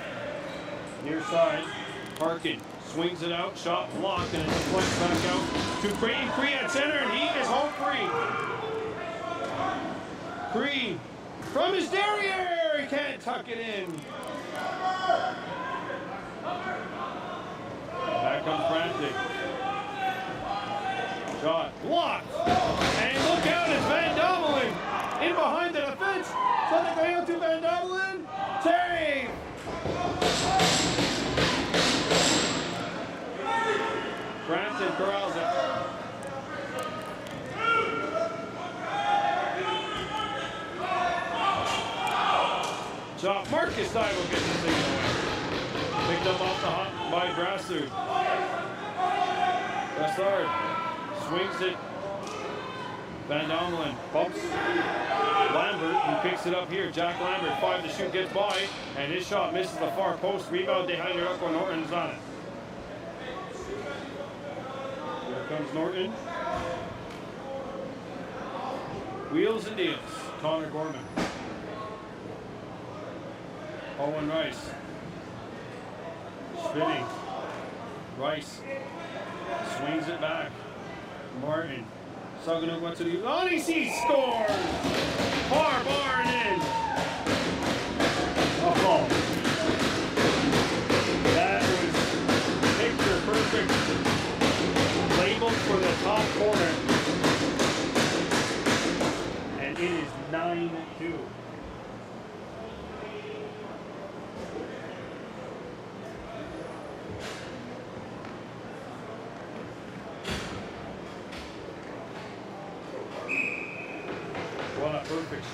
near side. Harkin swings it out, shot blocked, and it deflects back out to Cree. Cree at center, and he is home free. Cree from his derriere, he can't tuck it in. Back comes Brampton. Shot blocked. And look out, it's Van Dommelen in behind the defense. Send it out to Van Dommelen. Save! Brampton corrals it. Shot. Marcus Dival gets the thing away. Picked up off the hop by Brassard. Brassard swings it. Van Dommelen bumps Lambert, who picks it up here. Jack Lambert, 5 to shoot, gets by, and his shot misses the far post. Rebound behind Yurko Norton's on it. Here comes Norton. Wheels and deals. Connor Gorman. Owen Rice. Spinning. Rice swings it back. Martin. Saganuk went to the Odyssey, scores! Far bar and in. Oh, that was picture perfect.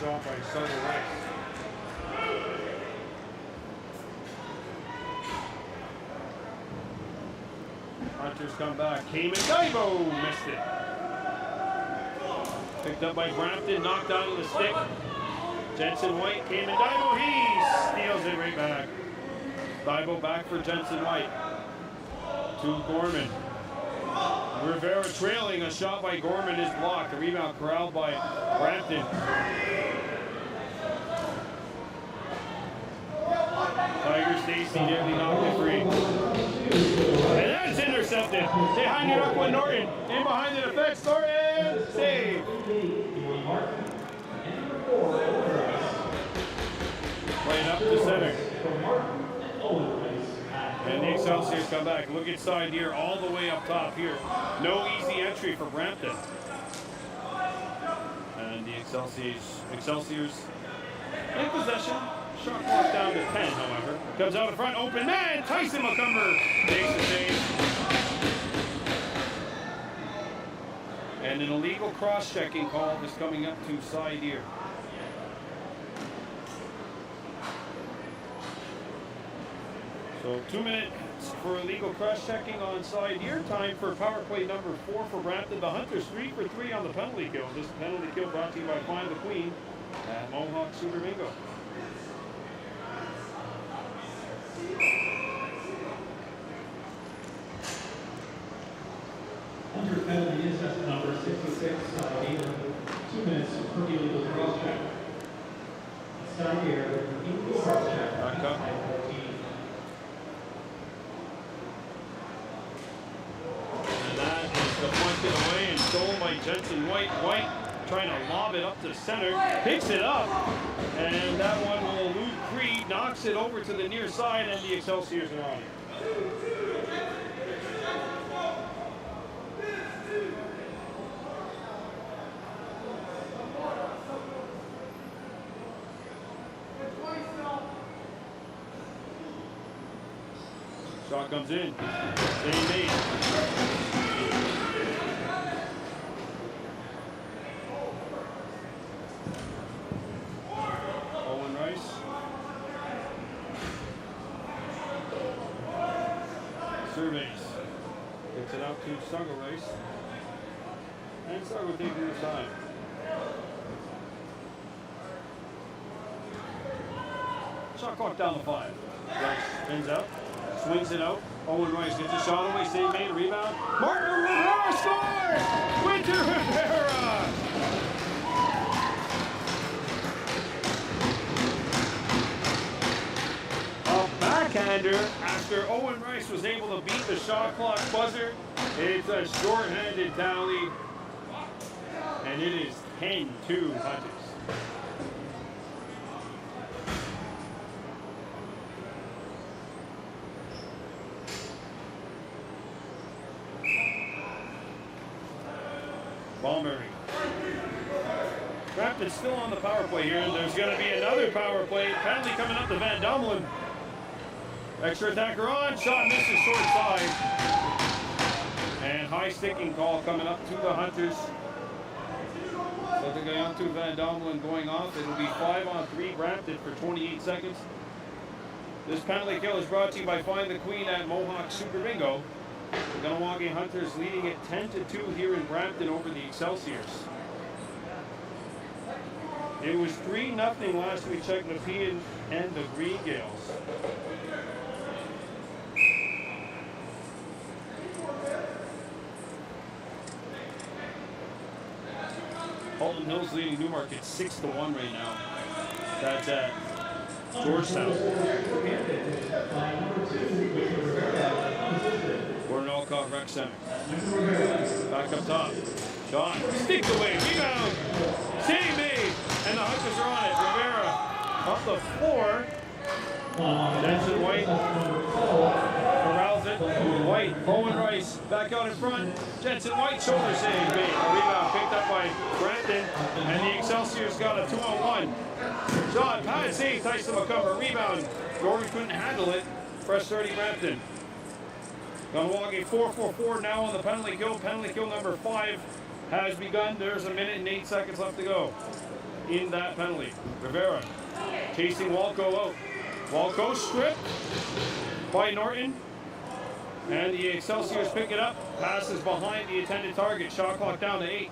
shot by Southern Rice. Hunters come back. Came and Daibo missed it. Picked up by Brampton, knocked out of the stick. Jensen White came and Daibo. He steals it right back. Daibo back for Jensen White. To Gorman. Rivera trailing. A shot by Gorman is blocked. A rebound corralled by Brampton. Tiger Stacy nearly knocked it free. And that's intercepted. They hang it up with Norton. In behind the defense. Norton. Save. Playing up to center. And the Excelsiors come back. Look inside here, all the way up top here. No easy entry for Brampton. And the Excelsiors in possession. Shot clock down to 10, however. Comes out in front, open man. Tyson McCumber makes the save. And an illegal cross-checking call is coming up to side here. So 2 minutes for illegal cross-checking on side here. Time for power play number 4 for Brampton. The Hunters 3 for 3 on the penalty kill. This penalty kill brought to you by Find the Queen at Mohawk Super Bingo. Hunter's penalty is at number 66, 2 minutes for illegal cross-check. Side here, illegal cross-check. Back up. Away and stolen by Jensen White. White trying to lob it up to center, picks it up, and that one will elude Creed, knocks it over to the near side, and the Excelsiors are on it. Shot comes in. Same made. Surveys. Gets it out to Snuggle Race. And Snuggle taking his time. Shot clock down to 5. Rice spins out. Swings it out. Owen Rice gets a shot away. Save made. Rebound. Martin Rivera scores! Winter Rivera! Backhander after Owen Rice was able to beat the shot clock buzzer. It's a short-handed tally, and it is 10-2 Hunters. Balmerry. Brampton's still on the power play here, and there's going to be another power play penalty coming up to Van Dummelen. Extra attacker on, shot misses short side. And high sticking call coming up to the Hunters. So they're going to Van Dummelen going off. It'll be 5-on-3 Brampton for 28 seconds. This penalty kill is brought to you by Find the Queen at Mohawk Super Bingo. The Kahnawake Hunters leading it 10-2 here in Brampton over the Excelsiors. It was 3-0 last we checked Nepean and the Green Gales. Halton Hills leading Newmarket 6-1 right now. That's at Georgetown. Gordon Alcott Rec Center. Back up top. Shot. Stick away. Rebound. Save made. And the Hunters are on it. Rivera up the floor. Jensen White corrals it. White, Owen Rice back out in front. Jensen White shoulder save made. A rebound picked up by Brampton, and the Excelsiors got a 2-on-1. Shot, pad save, Tyson McCumber. Rebound. Gordon couldn't handle it. Fresh 30 Brampton. Kahnawake 4-4-4 now on the penalty kill. Penalty kill number 5 has begun. There's 1 minute and 8 seconds left to go. in that penalty. Rivera chasing Walco out. Walco stripped by Norton. And the Excelsiors pick it up. Passes behind the intended target. Shot clock down to 8.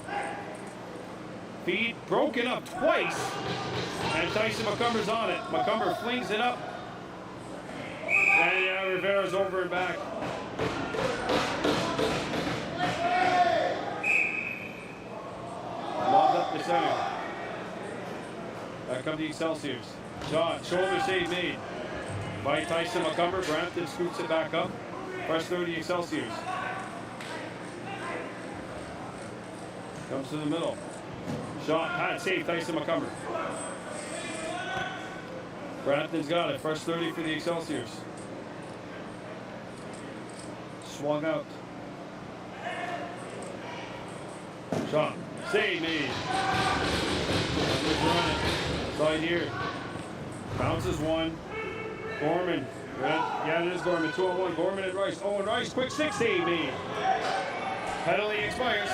Feed broken up twice. And Tyson McCumber's on it. McCumber flings it up. And yeah, Rivera's over and back. Lobbed up the center. Back come the Excelsiors. Shot, shoulder save made by Tyson McCumber. Brampton scoots it back up. Press 30 Excelsiors. Comes to the middle. Shot, pad save, Tyson McCumber. Brampton's got it. Fresh 30 for the Excelsiors. Swung out. Shot. Save made. Side here. Bounces one. Gorman. Yeah, it is Gorman. 2-on-1. Gorman and Rice. Owen Rice. Quick 6 save made. Penalty expires.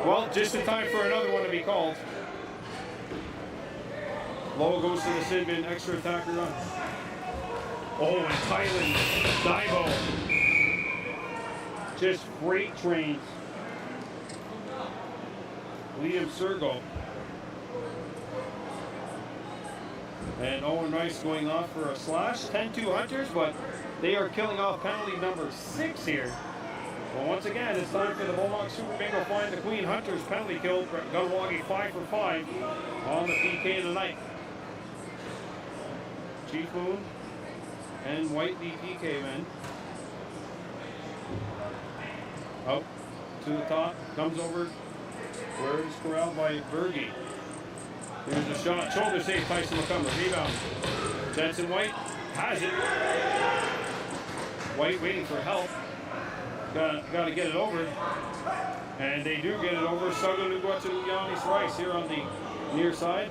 Well, just in time for another one to be called. Lowe goes to the sin bin. Extra attacker run. Oh, and Tylen Divo. Just freight trains. Liam Sergo. And Owen Rice going off for a slash. 10-2 Hunters, but they are killing off penalty number 6 here. Well, once again, it's time for the Mohawk Super Bingo Find the Queen. Hunters penalty kill. Kahnawake 5 for 5 on the PK tonight. Chief Moon and White the PK men. Out to the top. Comes over. Where is corralled by Berge. Here's a shot. Shoulder save. Tyson McCumber. Rebound. Jensen White has it. White waiting for help. Got to get it over. And they do get it over. Yanis Rice here on the near side.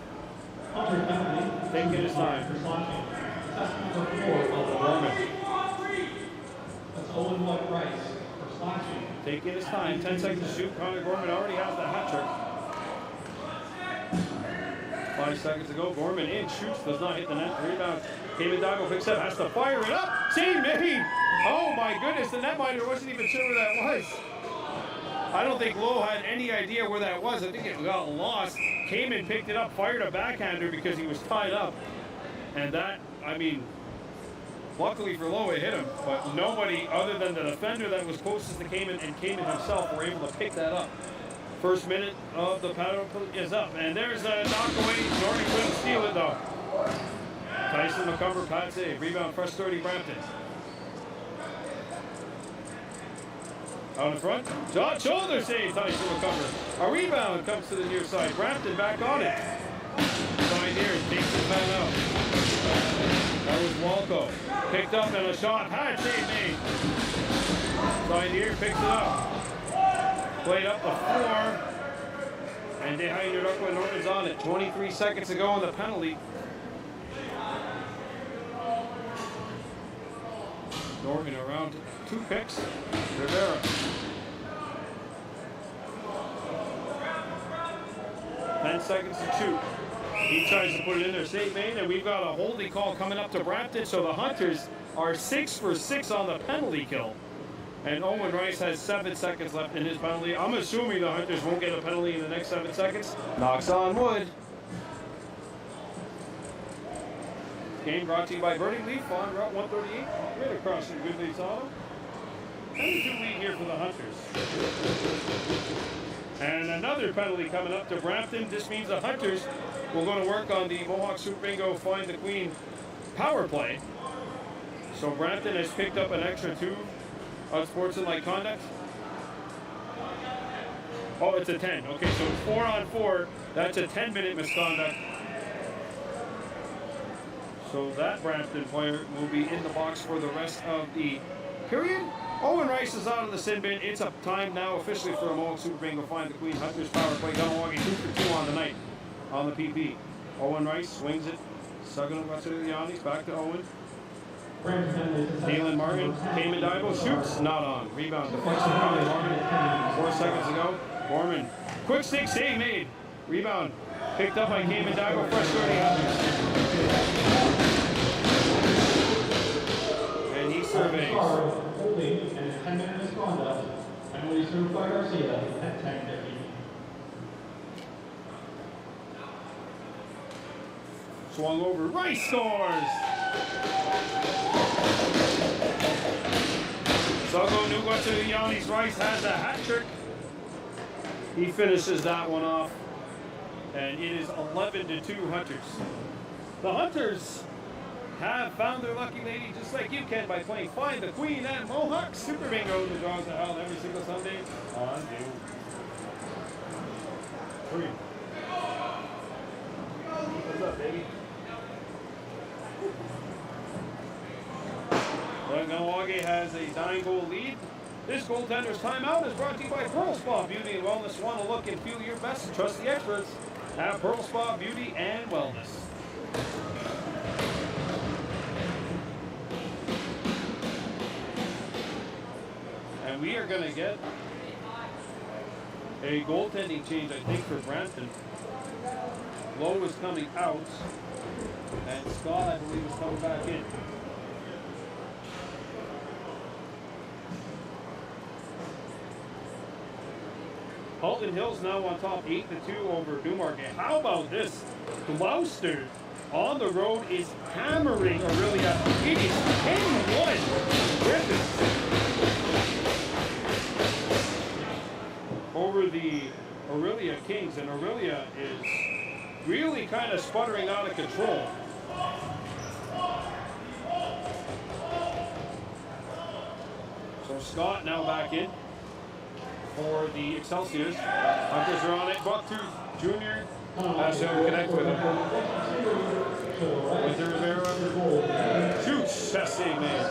Taking his time. Gorman. That's Owen White Rice for slashing. Taking his time. 10 seconds to shoot. Connor Gorman already has the hat trick. 5 seconds to go. Gorman in, shoots, does not hit the net. Rebound. David Divo picks up, has to fire it up. Save made. Oh my goodness, the netminder wasn't even sure where that was. I don't think Lowe had any idea where that was. I think it got lost. Came and picked it up, fired a backhander because he was tied up. And that, I mean, luckily for Lowe, it hit him. But nobody other than the defender that was closest to Kamen and Kamen himself were able to pick that up. First minute of the paddle is up. And there's a knockaway. Norton couldn't steal it though. Tyson McCumber, pad save. Rebound, fresh 30, Brampton. Out in front. Shot, shoulder save, Tyson McCumber. A rebound comes to the near side. Brampton back on it. Side here, takes it back out. That was Walco. Picked up and a shot. Pad save made. Side here, picks it up. Played up the floor. And they hide it up when Norton's on it. 23 seconds to go on the penalty. Norton around 2 picks. Rivera. Ten seconds to shoot. He tries to put it in there. Save made, and we've got a holding call coming up to Brampton. So the Hunters are 6 for 6 on the penalty kill. And Owen Rice has 7 seconds left in his penalty. I'm assuming the Hunters won't get a penalty in the next 7 seconds. Knocks on wood. Game brought to you by Burning Leaf on Route 138, right across from Good Leafs Auto. 10-2 lead here for the Hunters. And another penalty coming up to Brampton. This means the Hunters will go to work on the Mohawk Super Bingo Find the Queen power play. So Brampton has picked up an extra 2 on sportsmanlike conduct. Oh, it's a 10. Okay, so it's 4 on 4. That's a 10-minute misconduct. So that Brampton player will be in the box for the rest of the period. Owen Rice is out of the sin bin. It's up time now officially for a Mohawk Super Bingo Find the Queen Hunters power play. Kahnawake 2 for 2 on the night on the PP. Owen Rice swings it. Sugging it to Yanis. Back to Owen. Dylan Martin came in Divo. Shoots. Not on. Rebound. Deflection from Gorman. 4 seconds to go. Gorman. Quick 6 save made. Rebound. Picked up by Kahnawake, fresh starting Hunters. And he surveys. Holding and 10-minute misconduct. Penalty served by Garcia at 10:50. Swung over, Rice scores! Sago Nugwatuyani's Rice has a hat trick. He finishes that one off. And it is 11-2 Hunters. The Hunters have found their lucky lady just like you can by playing Find the Queen and Mohawk Super Bingo that draws the hell every single Sunday on Zoom. What's up, baby? Kahnawake has a 9-goal lead. This goaltender's timeout is brought to you by Pearl Spa Beauty and Wellness. Want to look and feel your best? Trust the experts at Pearl Spa Beauty and Wellness. And we are going to get a goaltending change, I think, for Brampton. Lowe is coming out, and Scott, I believe, is coming back in. Halton Hills now on top 8-2 over Newmarket. How about this? Gloucester on the road is hammering Aurelia. It is 10-1. Griffiths over the Aurelia Kings, and Aurelia is really kind of sputtering out of control. So Scott now back in for the Excelsiors. Hunters are on it. Bucktooth Jr. has to connect with him. With Rivera. Shoots. Best save, man.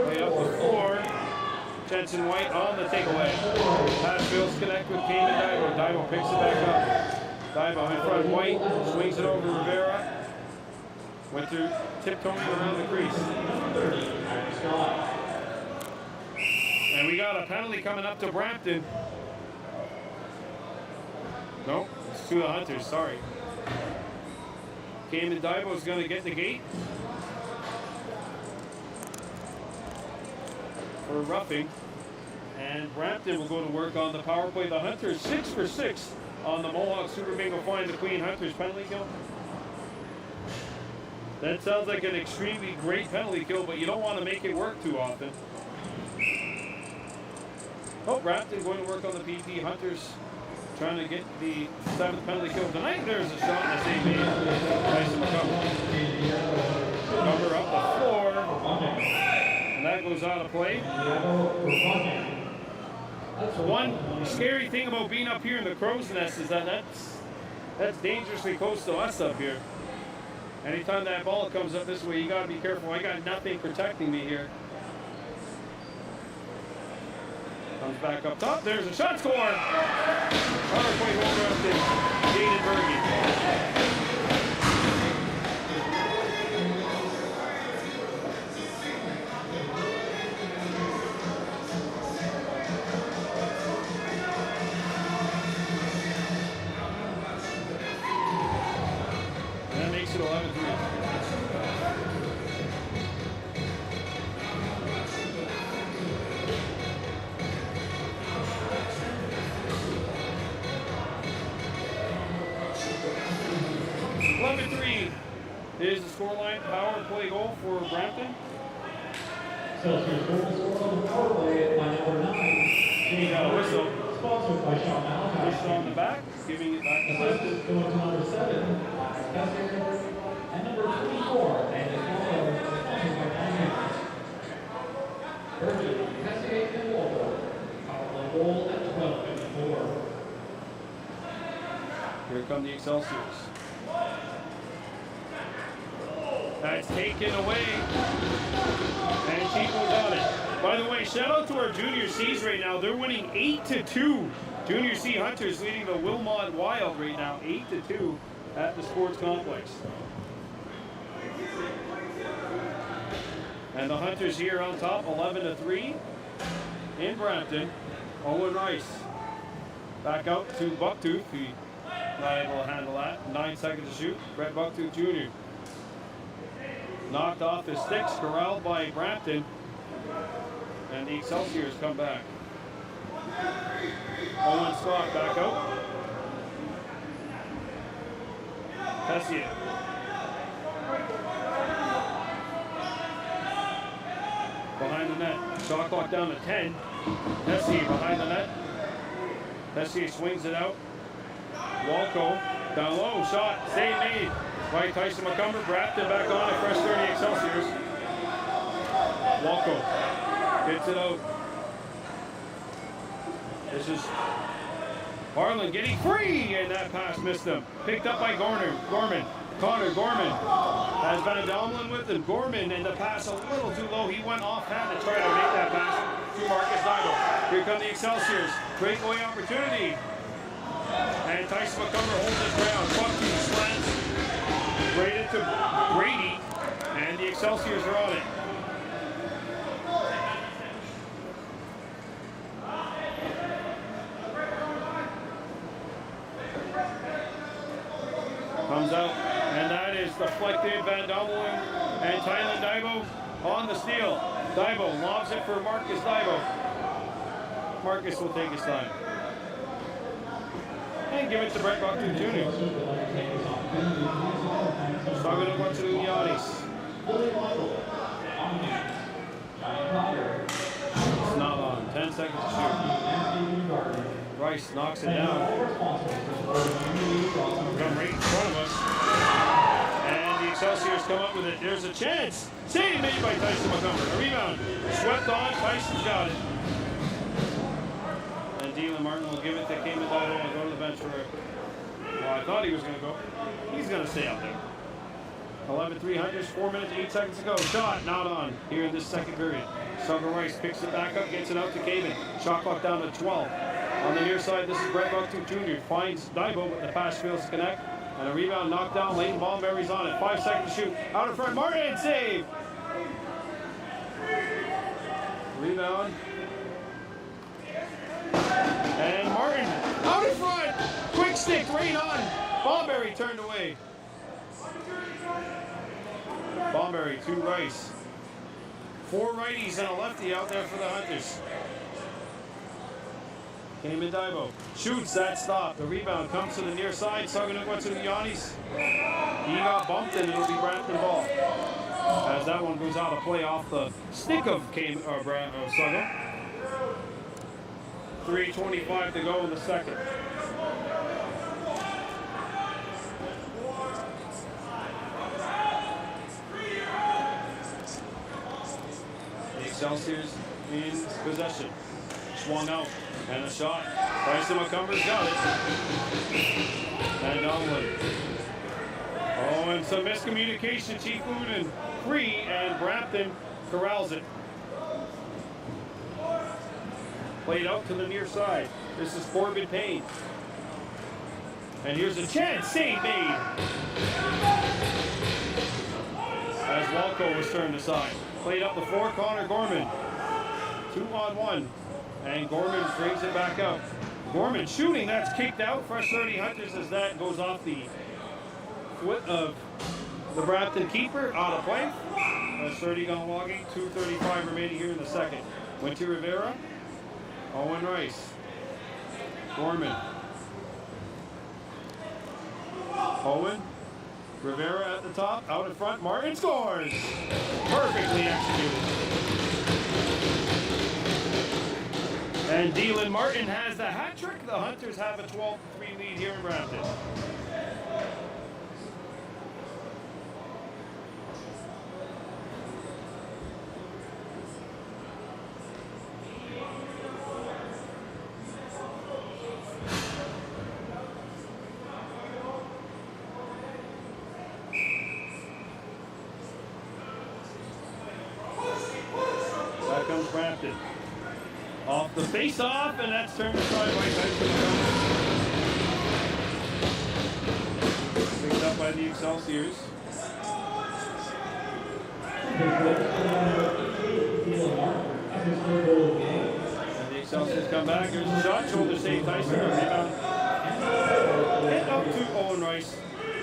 Play up the floor. Jensen White on the takeaway. Pass Fields connect with Kane and Divo. Divo picks it back up. Divo in front. White swings it over Rivera. Went through tiptoeing around the crease. And we got a penalty coming up to Brampton. Nope, it's to the Hunters, sorry. Cayman Divo is going to get the gate for roughing. And Brampton will go to work on the power play. The Hunters 6 for 6 on the Mohawk Super Bingo. Find the Queen. Hunters penalty kill. That sounds like an extremely great penalty kill, but you don't want to make it work too often. Oh, Brampton going to work on the PP. Hunters trying to get the 7th penalty kill tonight. There's a shot in the same game. Nice recovery. Cover up the floor. And that goes out of play. So one scary thing about being up here in the crow's nest is that's dangerously close to us up here. Anytime that ball comes up this way, you got to be careful. I got nothing protecting me here. Comes back up top. There's a shot score. Power play over up to Jaden Berge. And that makes it 11-3. Is the scoreline. Power play goal for Brampton. Excelsiors goal scored on the power play by number 9. He got a whistle. Sponsored by Sean Malachi. Whistle on the back, giving it back to Excelsiors going to number 7. And number 24. And the scoreline is sponsored by Kahnawake. Berge, Kahnawake, and Waldo. Power play goal at 12:54. Here come the Excelsiors. That's taken away. And Chico got it. By the way, shout out to our Junior C's right now. They're winning 8-2. Junior C Hunters leading the Wilmot Wild right now, 8-2 at the sports complex. And the Hunters here on top, 11-3 in Brampton. Owen Rice Back out to Bucktooth. He not able to handle that. 9 seconds to shoot. Brett Bucktooth Jr. Knocked off his sticks, corralled by Brampton. And the Excelsiors come back. Owen Scott back out. Tessier. Behind the net. Shot clock down to 10. Tessier behind the net. Tessier swings it out. Walco down low. Shot. Save made by Tyson McCumber. Brampton back on at fresh 30 Excelsiors. Walco gets it out. This is Harlan getting free, and that pass missed him. Picked up by Gorman. Connor Gorman has Van Domlin with him. Gorman, and the pass a little too low. He went offhand to try to make that pass to Marcus Dido. Here come the Excelsiors. Breakaway opportunity. And Tyson McCumber holds his ground. Bucktooth slants. Braided to Brady, and the Excelsiors are on it. Comes out, and that is deflected. Van Domelen and Tylen Dibo on the steal. Dibo lobs it for Marcus Dibo. Marcus will take his time. And give it to Brett Bucktooth Jr. Starting to watch the Giannis. It's not on. 10 seconds to shoot. Rice knocks it down. Come right in front of us. And the Excelsiors come up with it. There's a chance. Save made by Tyson McCumber. A rebound. Swept on. Tyson's got it. And Dylan Martin will give it to Cayman Dido and go to the bench for it. Well, I thought he was going to go. He's going to stay out there. 11-3 Hunters, 4 minutes, 8 seconds to go. Shot not on here in this second period. Sumner Rice picks it back up, gets it out to Cayman. Shot clock down to 12. On the near side, this is Brett Bucktooth Jr. Finds Dibo, but the pass fails to connect. And a rebound knocked down. Leighton Balmberry's on it. 5 seconds to shoot. Out in front, Martin, save! Rebound. And Martin, out in front! Quick stick, right on! Balmberry turned away. Balmberry to Rice. 4 righties and a lefty out there for the Hunters. Cayman Dibo shoots, that stop. The rebound comes to the near side. Saganuk to the Giannis. He got bumped and it'll be Brampton ball. As that one goes out of play off the stick of Saganuk. 3:25 to go in the second. The Excelsiors in possession. Swung out. And a shot. Tyson McCumber's got it. And Donlin. Oh, and some miscommunication. Chief Wooden free, and Brampton corrals it. Played out to the near side. This is Corbin Payne. And here's a chance. Save made. As Walco was turned aside. Played up the 4, Connor Gorman. 2-on-1. And Gorman brings it back up. Gorman shooting, that's kicked out. Fresh 30 Hunters as that goes off the foot of the Brampton keeper. Out of play. Fresh 30 Kahnawake. 2:35 remaining here in the second. Went to Rivera. Owen Rice. Gorman. Owen. Rivera at the top. Out in front. Martin scores. Perfectly executed. And Dylan Martin has the hat trick. The Hunters have a 12-3 lead here in Brampton. Back comes Brampton. Off the face-off, and that's turned aside by Tyson McCumber. Picked up by the Excelsiors. And the Excelsiors come back. Here's a shot. Shoulder save Tyson. Rebound. Hit up to Owen Rice.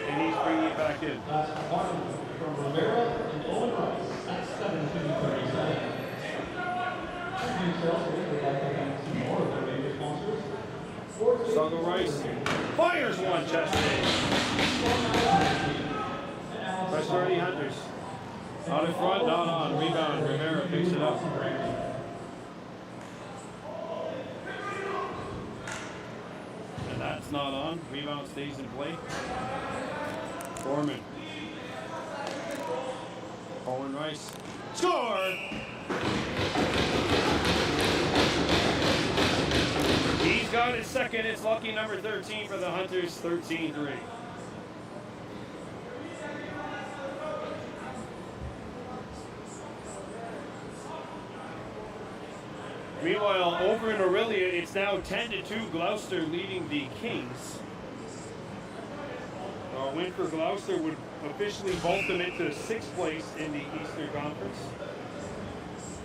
And he's bringing it back in. That's one from Rivera and Owen Rice. That's 17-37. The Excelsiors would like to thank some more of their major sponsors. Sago Rice fires one chest save. Press 30 Hunters. Out in front, not on. Rebound. Rivera picks it up. And that's not on. Rebound stays in play. Foreman. Owen Rice. Score! He's got his second. It's lucky number 13 for the Hunters. 13-3. Meanwhile, over in Aurelia, it's now 10-2. Gloucester leading the Kings. A win for Gloucester would officially vault them into 6th place in the Eastern Conference.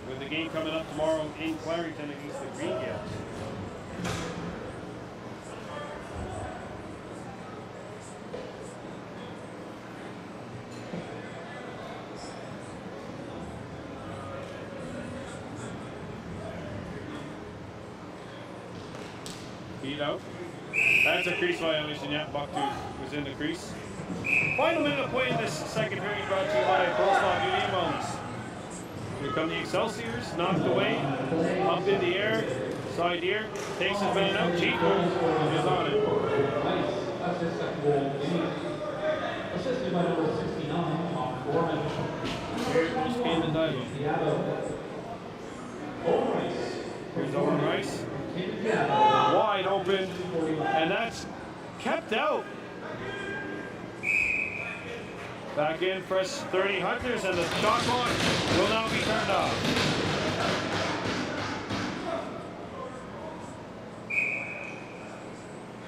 With the game coming up tomorrow in Clarington against the Green Gales. Feed out. That's a crease violation. Yeah, Bucktooth was in the crease. Final minute of play in this second period brought to you by Coleslaw Beauty and Wellness. Here come the Excelsiors, knocked away, up in the air, side here, takes his man out, Chico is on it. That's his second goal of the game. Assisted by number 69, Tom Gorman. Here's Kane the diving. Here's Owen Rice. Wide open, and that's kept out. Back in, press 30 Hunters, and the shot clock will now be turned off.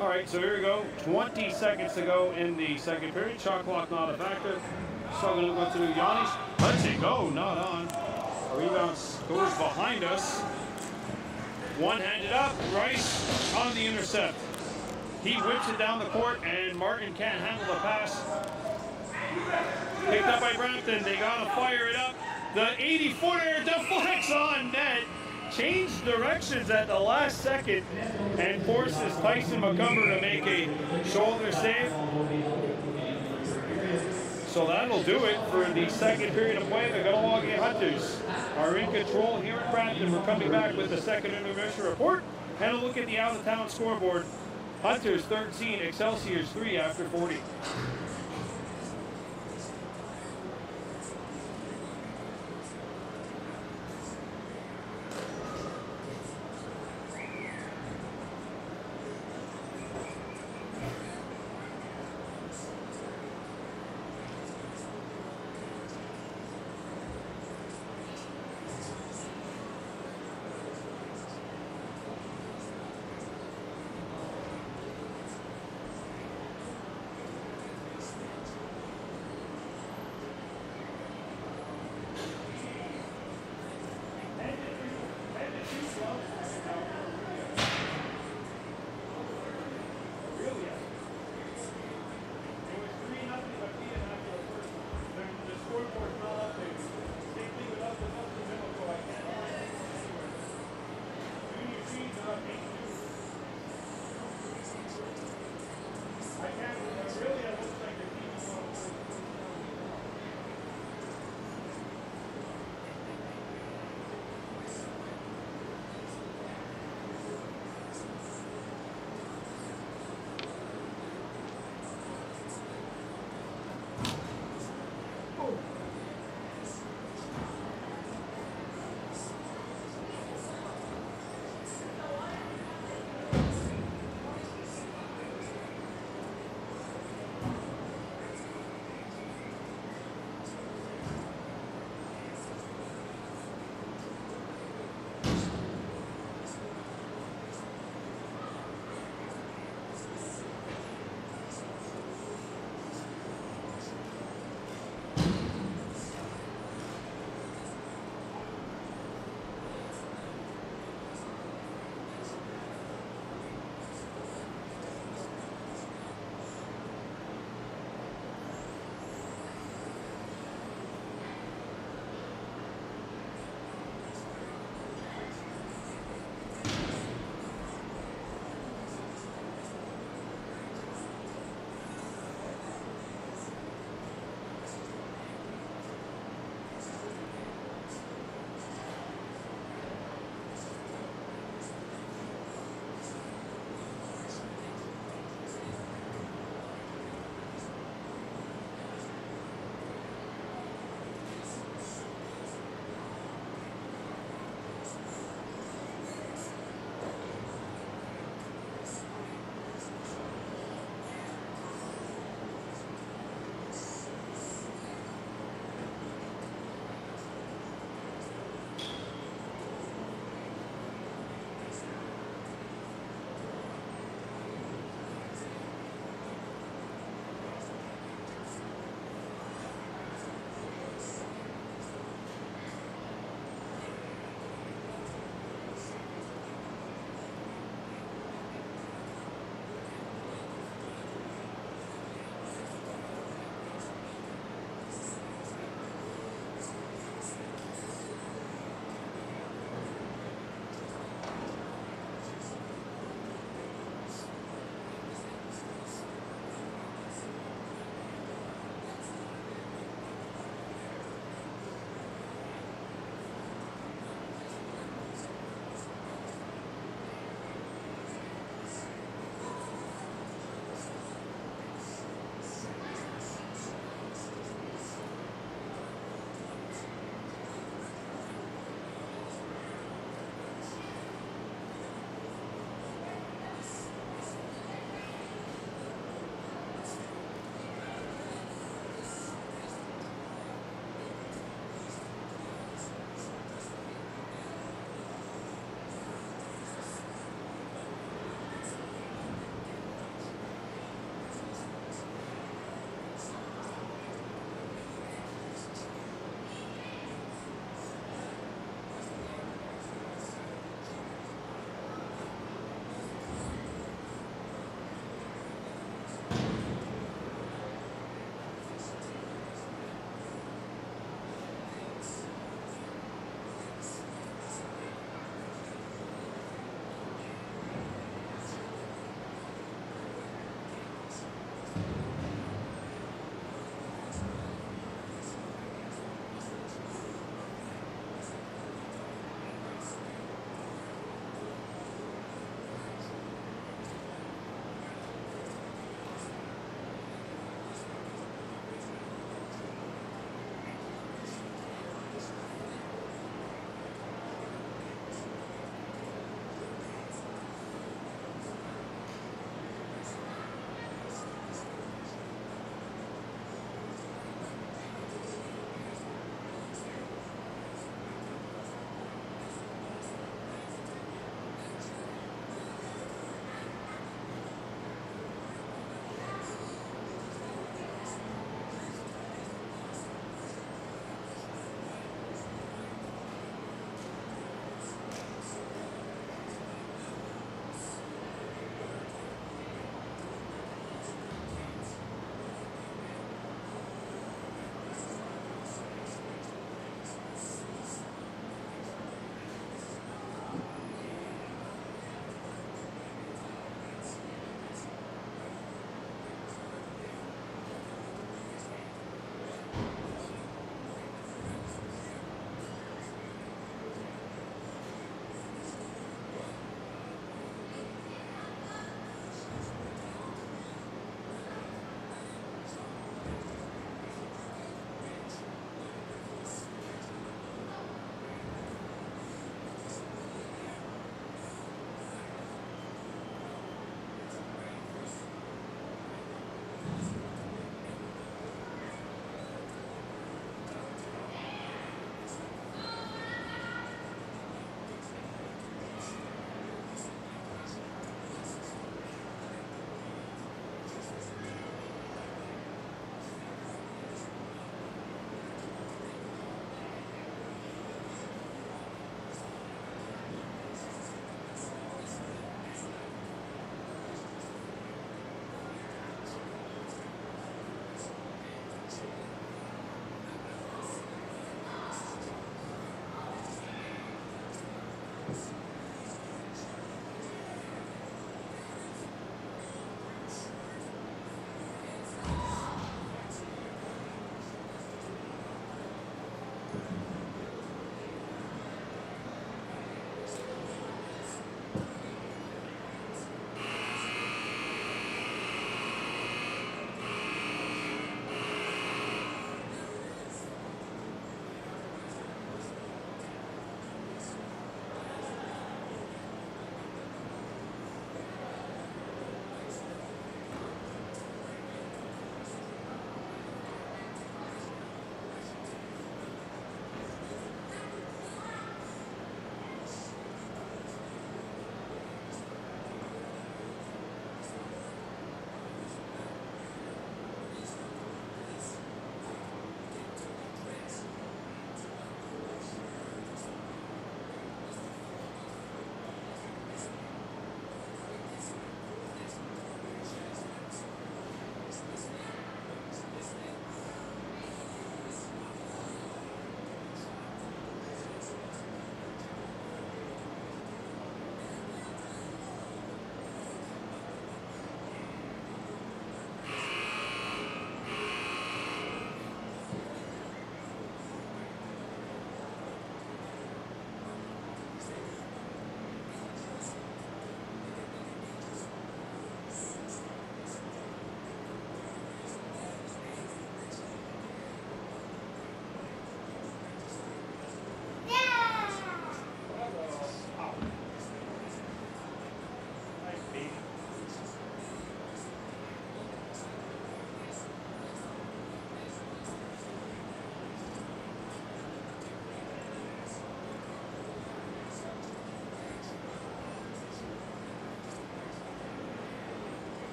All right, so here we go. 20 seconds to go in the second period. Shot clock not a factor. Struggling to go to Yannis. Let's it go, not on. Rebound goes behind us. One-handed up, Rice on the intercept. He whips it down the court, and Martin can't handle the pass. Picked up by Brampton. They gotta fire it up. The 80-footer deflects on net. Changed directions at the last second and forces Tyson McCumber to make a shoulder save. So that'll do it for the second period of play. The Kahnawake Hunters are in control here at Brampton. We're coming back with the second intermission report and a look at the out-of-town scoreboard. Hunters 13, Excelsiors 3 after 40.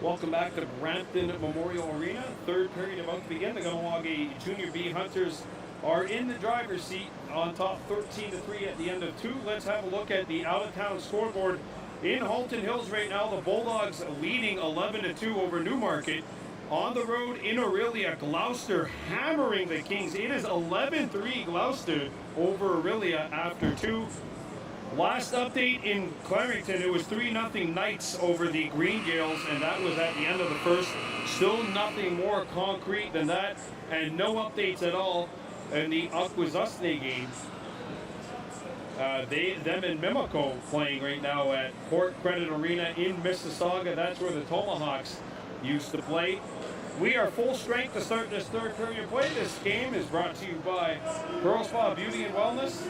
Welcome back to Brampton Memorial Arena. Third period about to begin. The Kahnawake Junior B Hunters are in the driver's seat on top 13-3 at the end of two. Let's have a look at the out-of-town scoreboard in Halton Hills right now. The Bulldogs leading 11-2 over Newmarket. On the road in Aurelia, Gloucester hammering the Kings. It is 11-3 Gloucester over Aurelia after two. Last update in Clarington, it was 3-0 Knights over the Green Gales, and that was at the end of the first. Still nothing more concrete than that, and no updates at all in the Akwesasne game. Them and Mimico playing right now at Port Credit Arena in Mississauga. That's where the Tomahawks used to play. We are full strength to start this third period play. This game is brought to you by Pearl Spa Beauty and Wellness,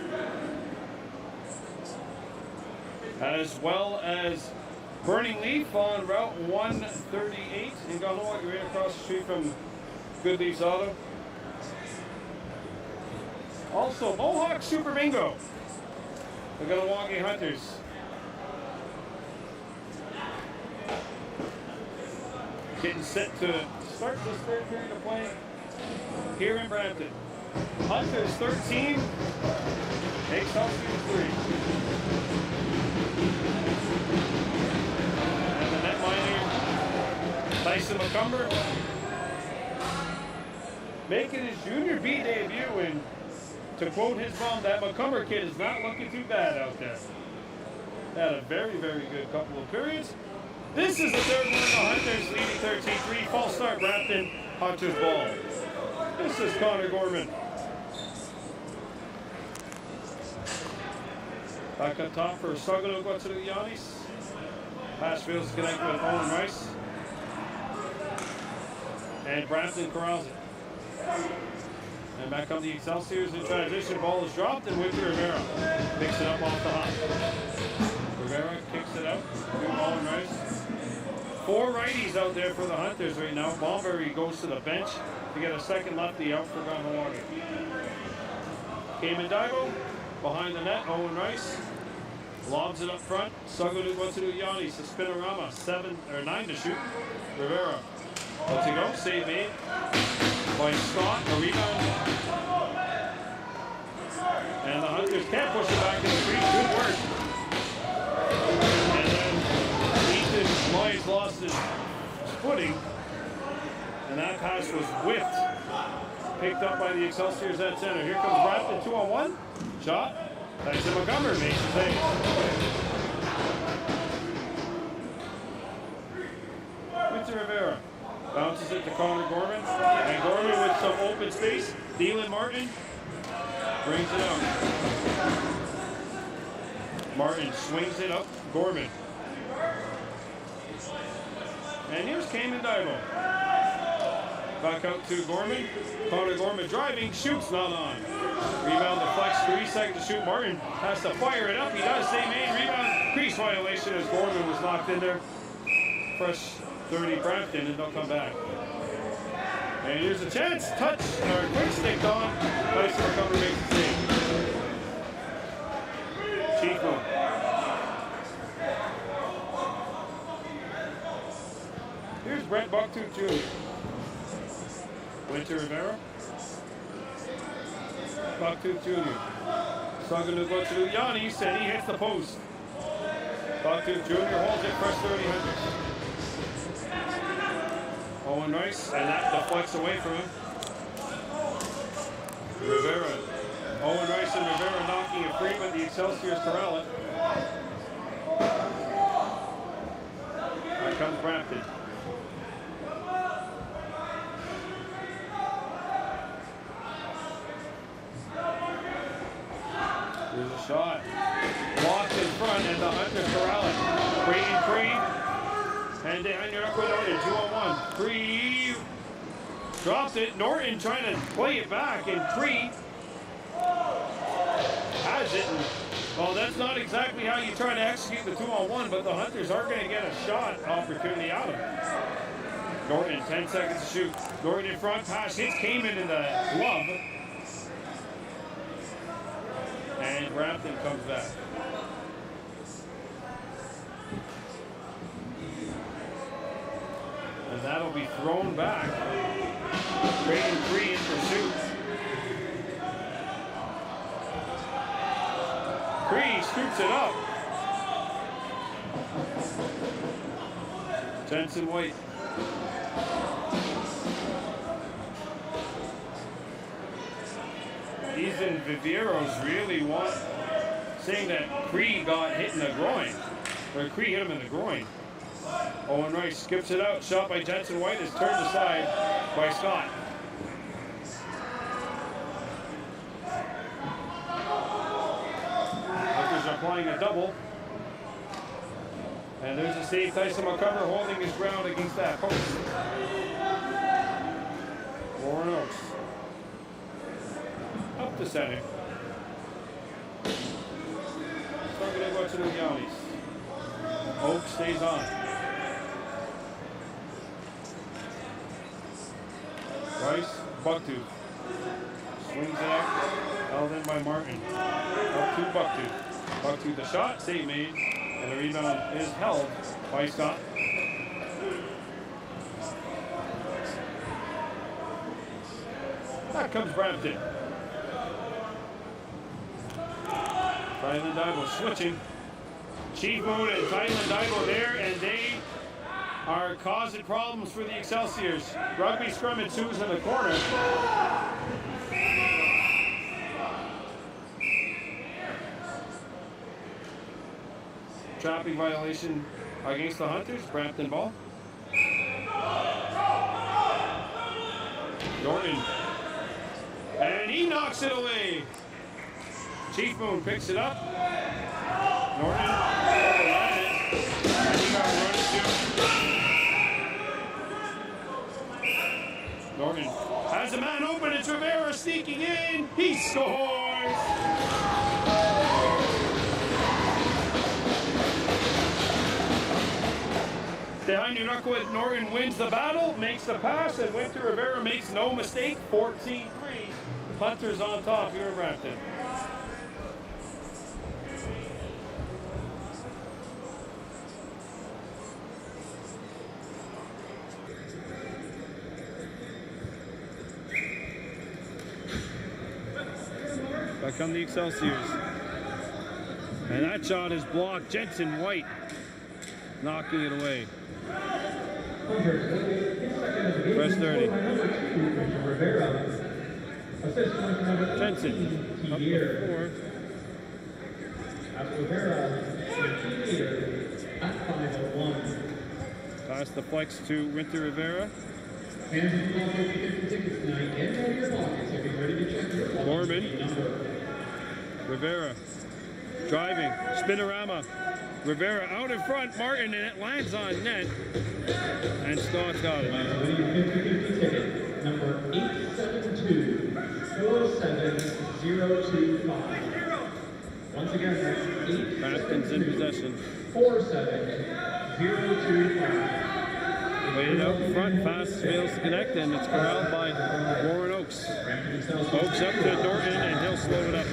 as well as Burning Leaf on Route 138 in Kahnawake, right across the street from Good Leaf's Auto. Also, Mohawk Super Bingo. The Kahnawake Hunters. Getting set to start this third period of play here in Brampton. Hunters 13, Excelsiors 3. And the netminer, Tyson McCumber, making his Junior B debut. And to quote his mom, that McCumber kid is not looking too bad out there. Had a very, very good couple of periods. This is the third one. The Hunters leading 13-3. False start, Brampton. Hunters ball. This is Connor Gorman. Back up top for Sagano Yanis. Pass fails to connect with Owen Rice. And Brampton corrals it. And back come the Excelsiors in transition. Ball is dropped, and Winter Rivera picks it up off the hop. Rivera kicks it out to Owen Rice. Four righties out there for the Hunters right now. Bomberry goes to the bench to get a second lefty out for Kahnawake. Cayman Daigo behind the net. Owen Rice lobs it up front. Saganu Yanis, a spinorama, 9 to shoot. Rivera lets it go. Save made by Scott. A rebound. And the Hunters can't push it back in the crease. Good work. And then Ethan Lyons lost his footing. And that pass was whipped. Picked up by the Excelsiors at center. Here comes Brampton, 2-on-1. Shot. That's Tim Montgomery makes the save. Winter Rivera bounces it to Connor Gorman. And Gorman with some open space. Dylan Martin brings it out. Martin swings it up. Gorman. And here's Cayman Daigo. Back out to Gorman. Connor Gorman driving, shoots, not on. Rebound deflects, 3 seconds to shoot. Martin has to fire it up. He does. Same main rebound. Crease violation as Gorman was knocked in there. Fresh 30 Brampton, and they'll come back. And here's a chance. Touch, or quick stick on. Tyson McCumber makes the save. Chief move. Here's Brent Bucktooth Jr. Winter Rivera. Bucktooth Jr. Struggling to go to Yanis, and he hits the post. Bucktooth Jr. holds it, fresh 30 Hunters. Owen Rice, and that deflects away from him. Rivera. Owen Rice and Rivera knocking it free, but the Excelsiors corral it. Here comes Brampton. Here's a shot. Blocked in front, and the Hunters corral it. Free. And you're up with Norton, 2-on-1. Cree drops it. Norton trying to play it back, and Cree has it. And, well, that's not exactly how you try to execute the 2-on-1, but the Hunters are going to get a shot opportunity out of it. Norton, 10 seconds to shoot. Norton in front, pass hits Cayman in the glove. And Brampton comes back. And that'll be thrown back. Trading free in pursuit. Cree scoops it up. Jensen White. Ethan Vivieros really saying that Cree got hit in the groin. Or Cree hit him in the groin. Owen Rice skips it out. Shot by Jensen White is turned aside by Scott. Hunters are applying a double. And there's a save. Tyson McCover holding his ground against that post. Warren Oaks. Up the center. Starting to go to the Yannis. Oak stays on. Rice, Bucktooth. Swings it out. Held in by Martin. Up to Bucktooth. Bucktooth the shot, save made. And the rebound is held by Scott. Back comes Brampton. Tyler Daibo switching. Chief Moon and Tyler Daibo there, and they are causing problems for the Excelsiors. Rugby scrum ensues in the corner. Trapping violation against the Hunters. Brampton ball. Norton. And he knocks it away. Chief Moon picks it up. Norton overran it. And he got run into. Norton has a man open. It's Rivera sneaking in. He scores. Behind Unuqua, Norton wins the battle, makes the pass, and Winter Rivera makes no mistake. 14-3. Hunters on top here in Brampton. Back come the Excelsiors. And that shot is blocked. Jensen White knocking it away. Press 30. Jensen up to 4. Pass the flex to Winter Rivera. Gorman. Rivera. Driving. Spinorama. Rivera out in front. Martin, and it lands on net. And Scott's got it. Number 872-47025. Once again, that's 872. Brampton's in possession. 47025. Played out in front, pass fails to connect, and it's corralled by Warren Oaks. Oaks up to Norton, and he'll slow it up.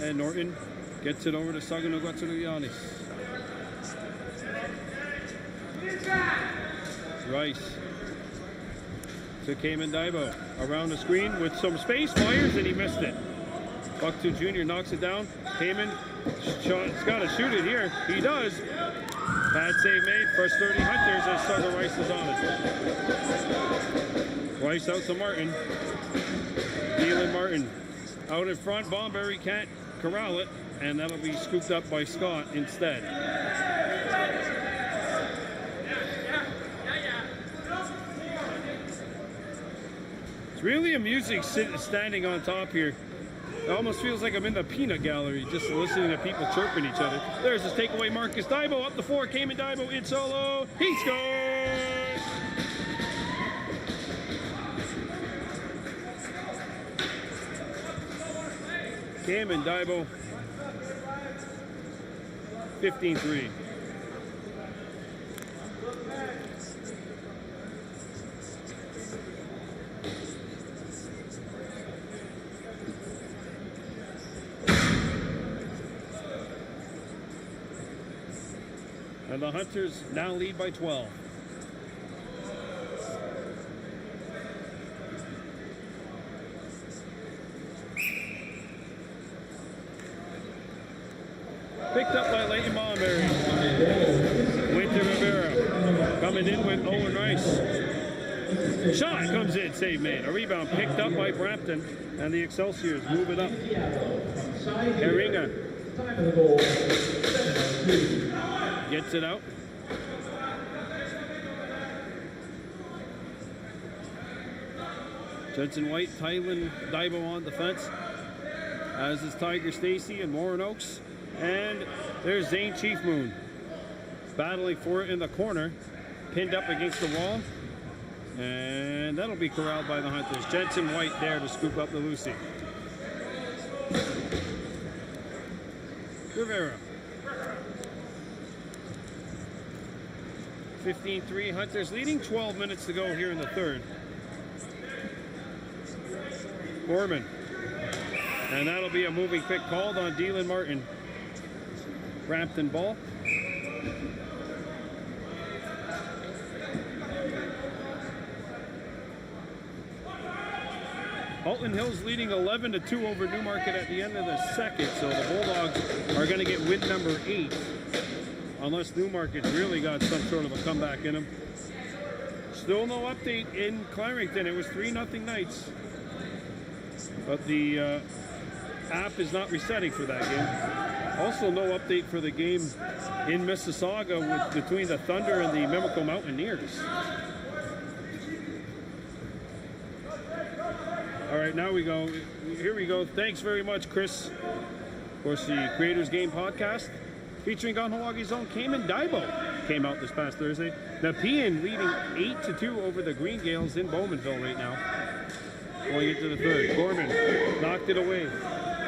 And Norton gets it over to Saganoguatsulianis. Rice to Kamen Daibo. Around the screen with some space, fires, and he missed it. Bucktooth Jr. knocks it down. Kamen has got to shoot it here. He does. Bad save made. First 30 Hunters as Sugar Rice is on it. Rice out to Martin. Dylan Martin out in front. Bomberry can't corral it, and that'll be scooped up by Scott instead. It's really amusing standing on top here. It almost feels like I'm in the peanut gallery, just listening to people chirping each other. There's his takeaway. Marcus Daibo up the 4. Kamen Daibo in solo. He scores! Kamen Daibo. 15-3. And the Hunters now lead by 12. Picked up by Leighton Monberry. Winter Rivera coming in with Owen Rice. Shot comes in, save made. A rebound picked up by Brampton, and the Excelsiors move it up. Eringa gets it out. Judson White, Tylen Dibo on defense, as is Tiger Stacy and Warren Oakes. And there's Zane Chief Moon battling for it in the corner, pinned up against the wall. And that'll be corralled by the Hunters. Jensen White there to scoop up the Lucy. Rivera. 15-3, Hunters leading, 12 minutes to go here in the third. Gorman. And that'll be a moving pick called on Dylan Martin. Brampton ball. Alton Hills leading 11-2 over Newmarket at the end of the second, so the Bulldogs are going to get win number 8, unless Newmarket's really got some sort of a comeback in them. Still no update in Clarington. It was 3-0 Knights, but the app is not resetting for that game. Also, no update for the game in Mississauga between the Thunder and the Mimico Mountaineers. All right, now we go. Here we go. Thanks very much, Chris. Of course, the Creators Game podcast featuring Kahnawake Zone Cayman Dibo came out this past Thursday. Nepean leading 8-2 over the Green Gales in Bowmanville right now. Going into the third. Gorman knocked it away.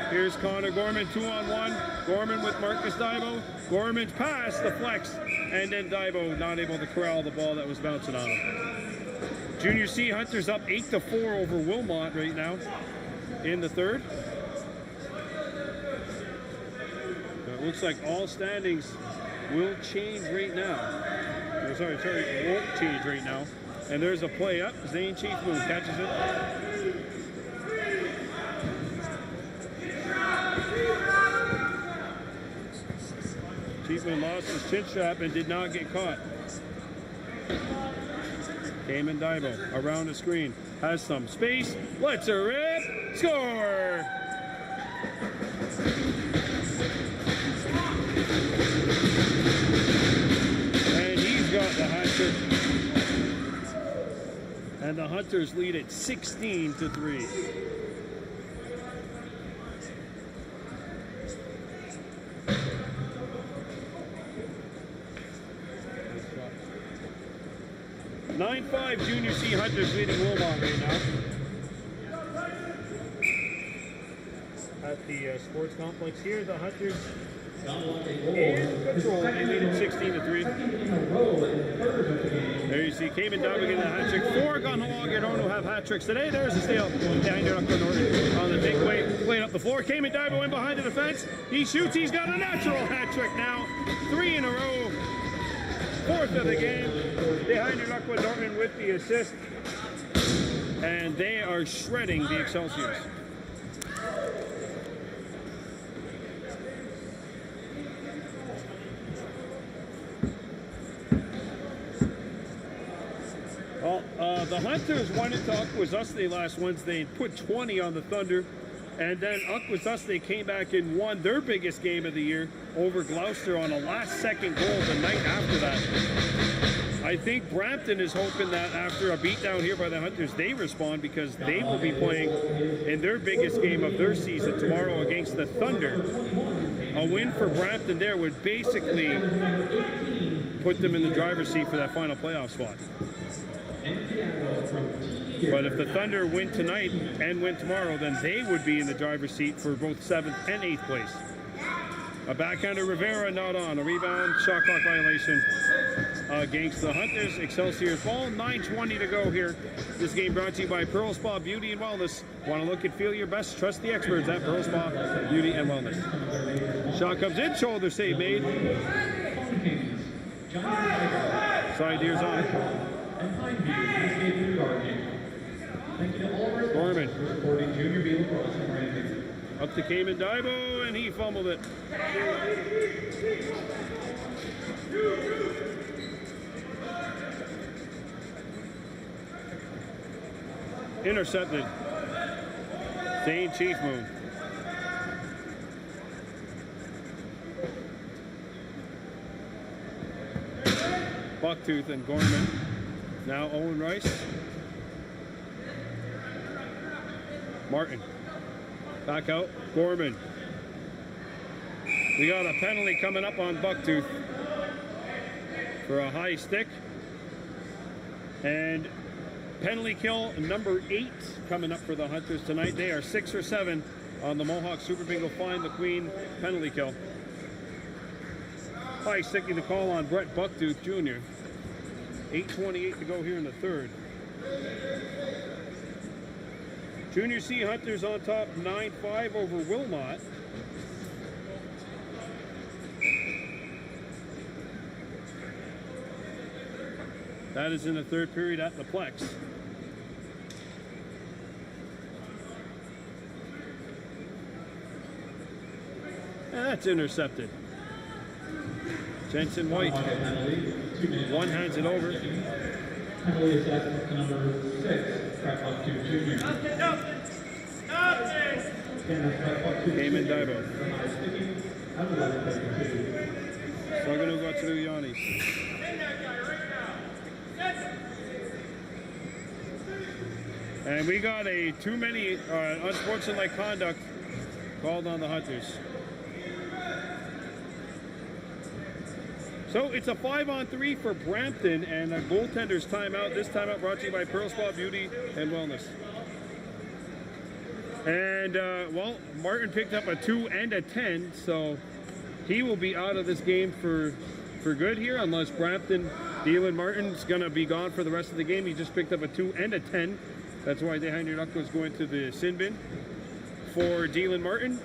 Here's Connor Gorman, 2-on-1. Gorman with Marcus Dibo. Gorman's pass, the flex, and then Dibo not able to corral the ball that was bouncing on him. Junior C Hunters up 8-4 over Wilmot right now in the third. It looks like all standings will change right now. Sorry, won't change right now. And there's a play up. Zane Chief Moon catches it. Chiefman lost his chin strap and did not get caught. Cayman Dibo around the screen. Has some space. Lets her rip. Score! And he's got the hat trick. And the Hunters lead at 16-3. (9-5) Junior C Hunters leading Wilmot right now at the sports complex here. The Hunters in control. They lead at 16-3. There you see Cayman Dibo getting a hat trick. 4 Kahnawake don't have hat tricks today. There's a steal behind on the takeaway. Played up the floor. Cayman Dibo in behind the defense. He shoots. He's got a natural hat trick now. 3 in a row. 4th of the game. Behind Aqua Norton with the assist. And they are shredding the Excelsiors. Well, the Hunters won it to Akwesasne last Wednesday and put 20 on the Thunder. And then Akwesasne came back and won their biggest game of the year over Gloucester on a last-second goal the night after that. I think Brampton is hoping that after a beatdown here by the Hunters, they respond, because they will be playing in their biggest game of their season tomorrow against the Thunder. A win for Brampton there would basically put them in the driver's seat for that final playoff spot. But if the Thunder win tonight and win tomorrow, then they would be in the driver's seat for both 7th and 8th place. A backhander, Rivera not on. A rebound, shot clock violation against the Hunters. Excelsiors ball, 9:20 to go here. This game brought to you by Pearl Spa Beauty and Wellness. Want to look and feel your best? Trust the experts at Pearl Spa Beauty and Wellness. Shot comes in, shoulder save made. Side deers on it. And Pine View, this game for the yard game. Thank you to all of our Gorman. sponsors for supporting Junior B lacrosse in Brampton. Up to Kamen Daibo, and he fumbled it. Intercepted. St. Chief Moon. Bucktooth and Gorman. Now Owen Rice. Martin. Back out. Gorman. We got a penalty coming up on Bucktooth for a high stick. And penalty kill number 8 coming up for the Hunters tonight. They are 6 or 7 on the Mohawk Super Bingo Find the Queen penalty kill. High sticking the call on Brett Bucktooth Jr. 8:28 to go here in the third. Junior C Hunters on top 9-5 over Wilmot. That is in the third period at the Plex. And that's intercepted. Jensen White. One hands it over. Penalty assessment to number 6, Brett Bucktooth Jr. Kamen Daibo. So I'm going to go to Yannis. And we got a too many unsportsmanlike conduct called on the Hunters. So it's a 5-on-3 for Brampton and a goaltender's timeout. This timeout brought to you by Pearl Spa Beauty and Wellness. And, well, Martin picked up a 2 and a 10, so he will be out of this game for good here, unless Brampton, Dylan Martin's going to be gone for the rest of the game. He just picked up a 2 and a 10. That's why Dehander Duck was going to the sin bin for Dylan Martin.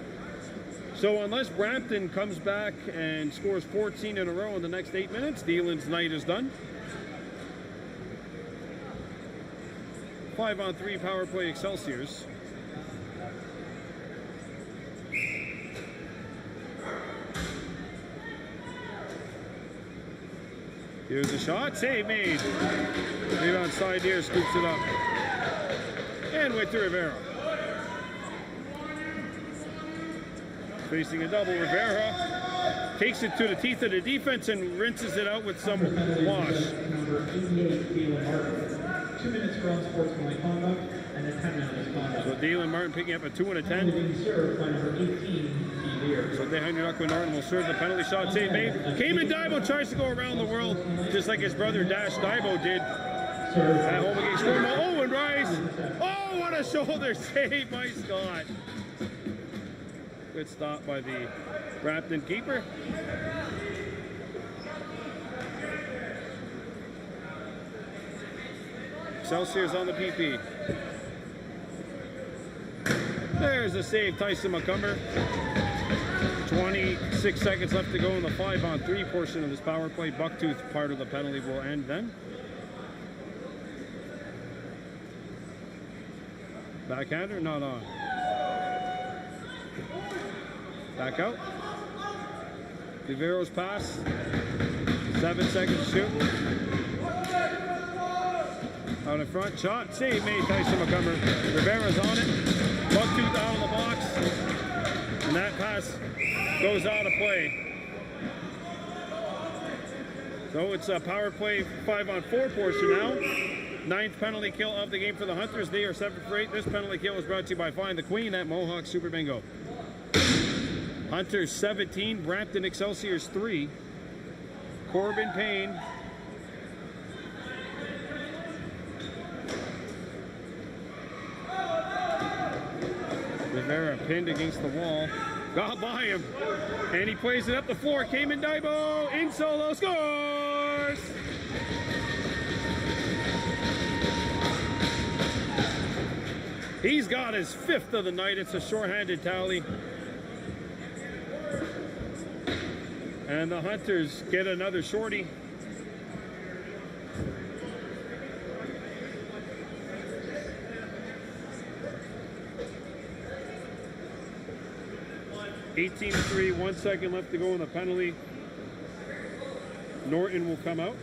So unless Brampton comes back and scores 14 in a row in the next 8 minutes, Dylan's night is done. 5-on-3 power play Excelsiors. Here's a shot, save made. Rebound side here, scoops it up. And with to Rivera. Facing a double, Rivera takes it to the teeth of the defense and rinses it out with some wash. Number 88, Dylan Martin. 2 minutes for unsportsmanlike conduct and a 10-minute misconduct. So Dylan Martin picking up a 2 and a 10. Being served by number 18, So Dehander Duck Norton will serve the penalty shot. Save made. Kamen Daibo tries to go around the world just like his brother Dash Daibo did at home against Cornwall. Owen Rice. Oh, what a shoulder save by Scott. Good stop by the Brampton keeper. Excelsiors on the PP. There's a save, Tyson McCumber. 26 seconds left to go in the 5-on-3 portion of this power play. Bucktooth part of the penalty will end then. Backhander, not on. Back out. Rivero's pass. 7 seconds to shoot. Out in front, shot, save made, Tyson McCumber. Rivera's on it. Bucktooth out of the box. And that pass goes out of play. So it's a power play 5-on-4 portion now. 9th penalty kill of the game for the Hunters. They are 7 for 8. This penalty kill is brought to you by Find the Queen at Mohawk Super Bingo. Hunters 17, Brampton Excelsiors 3. Corbin Payne. Rivera pinned against the wall. Got by him. And he plays it up the floor. Kamen Daibo in solo, scores! He's got his 5th of the night. It's a shorthanded tally. And the Hunters get another shorty. 18-3, 1 second left to go in the penalty. Norton will come out.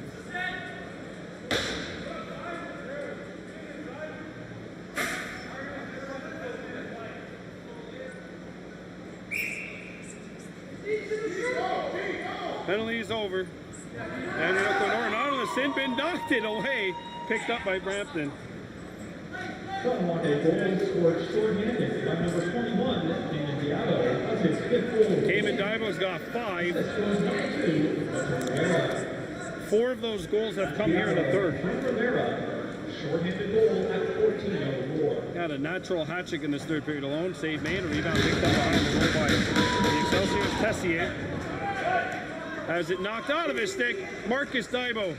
Penalty is over. And Norton out of the sin bin, knocked it away. Picked up by Brampton. Kahnawake goal scored short-handed by number 21, Damon Diallo. That's his 5th goal. Cayman Dibo's got 5. 4 of those goals have come here in the third. Short-handed goal at 14-04. Got a natural hat trick in this third period alone. Save made, a rebound picked up behind the goal by the Excelsiors. Tessier has it knocked out of his stick. Marcus Dibo.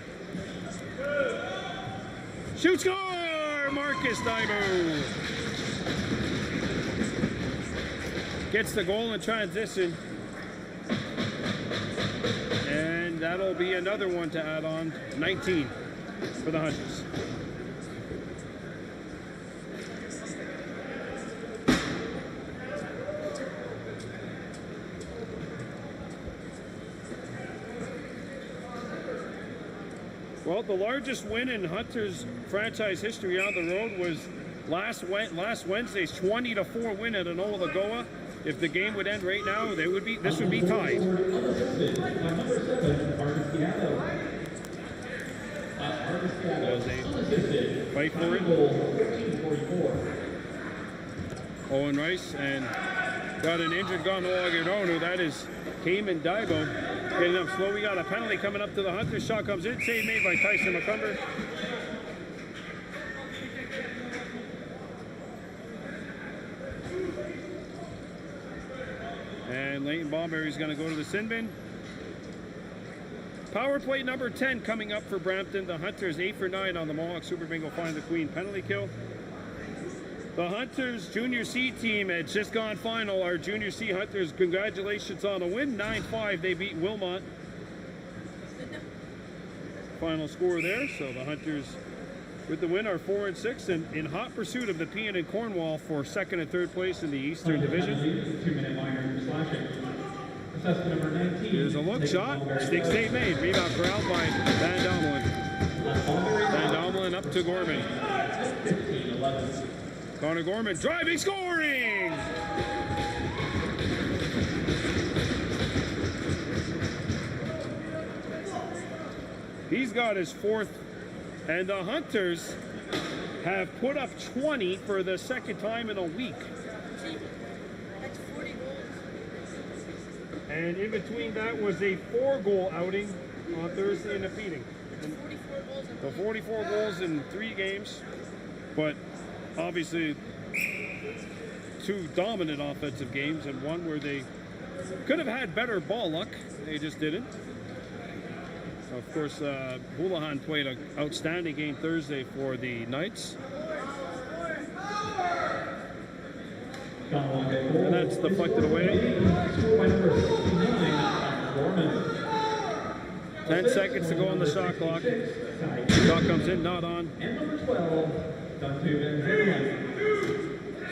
Shoot, score! Marcus Dibo gets the goal in transition. And that'll be another one to add on. 19 for the Hunters. Well, the largest win in Hunters franchise history on the road was last Wednesday's 20-4 win at Enola Goa. If the game would end right now, this would be tied. Fight for it. Owen Rice and got an injured Kahnawake. That is Cayman Dibo. Getting up slow. We got a penalty coming up to the Hunters. Shot comes in. Save made by Tyson McCumber. And Leighton Bomberry's going to go to the sin bin. Power play number 10 coming up for Brampton. The Hunters 8 for 9 on the Mohawk Super Bingo Find the Queen penalty kill. The Hunters Junior C team has just gone final. Our Junior C Hunters, congratulations on a win. 9-5, they beat Wilmot. Final score there. So the Hunters with the win are 4-6 and in hot pursuit of the Pean and Cornwall for 2nd and 3rd place in the Eastern Division. 2-minute minor slashing. Assessment number 19. Here's a look shot. Stick save made. Rebound corralled by Van Domelen. Van Domelen up to Gorman. 15-11. Connor Gorman driving, scoring! He's got his 4th, and the Hunters have put up 20 for the 2nd time in a week. That's 40 goals. And in between that was a 4-goal outing on Thursday in the Feeding. That's 44 goals. The 44 goals in 3 games, but obviously 2 dominant offensive games and one where they could have had better ball luck. They just didn't. Of course, Houlihan played an outstanding game Thursday for the Knights. And that's deflected away. 10 seconds to go on the shot clock. Shot comes in, not on.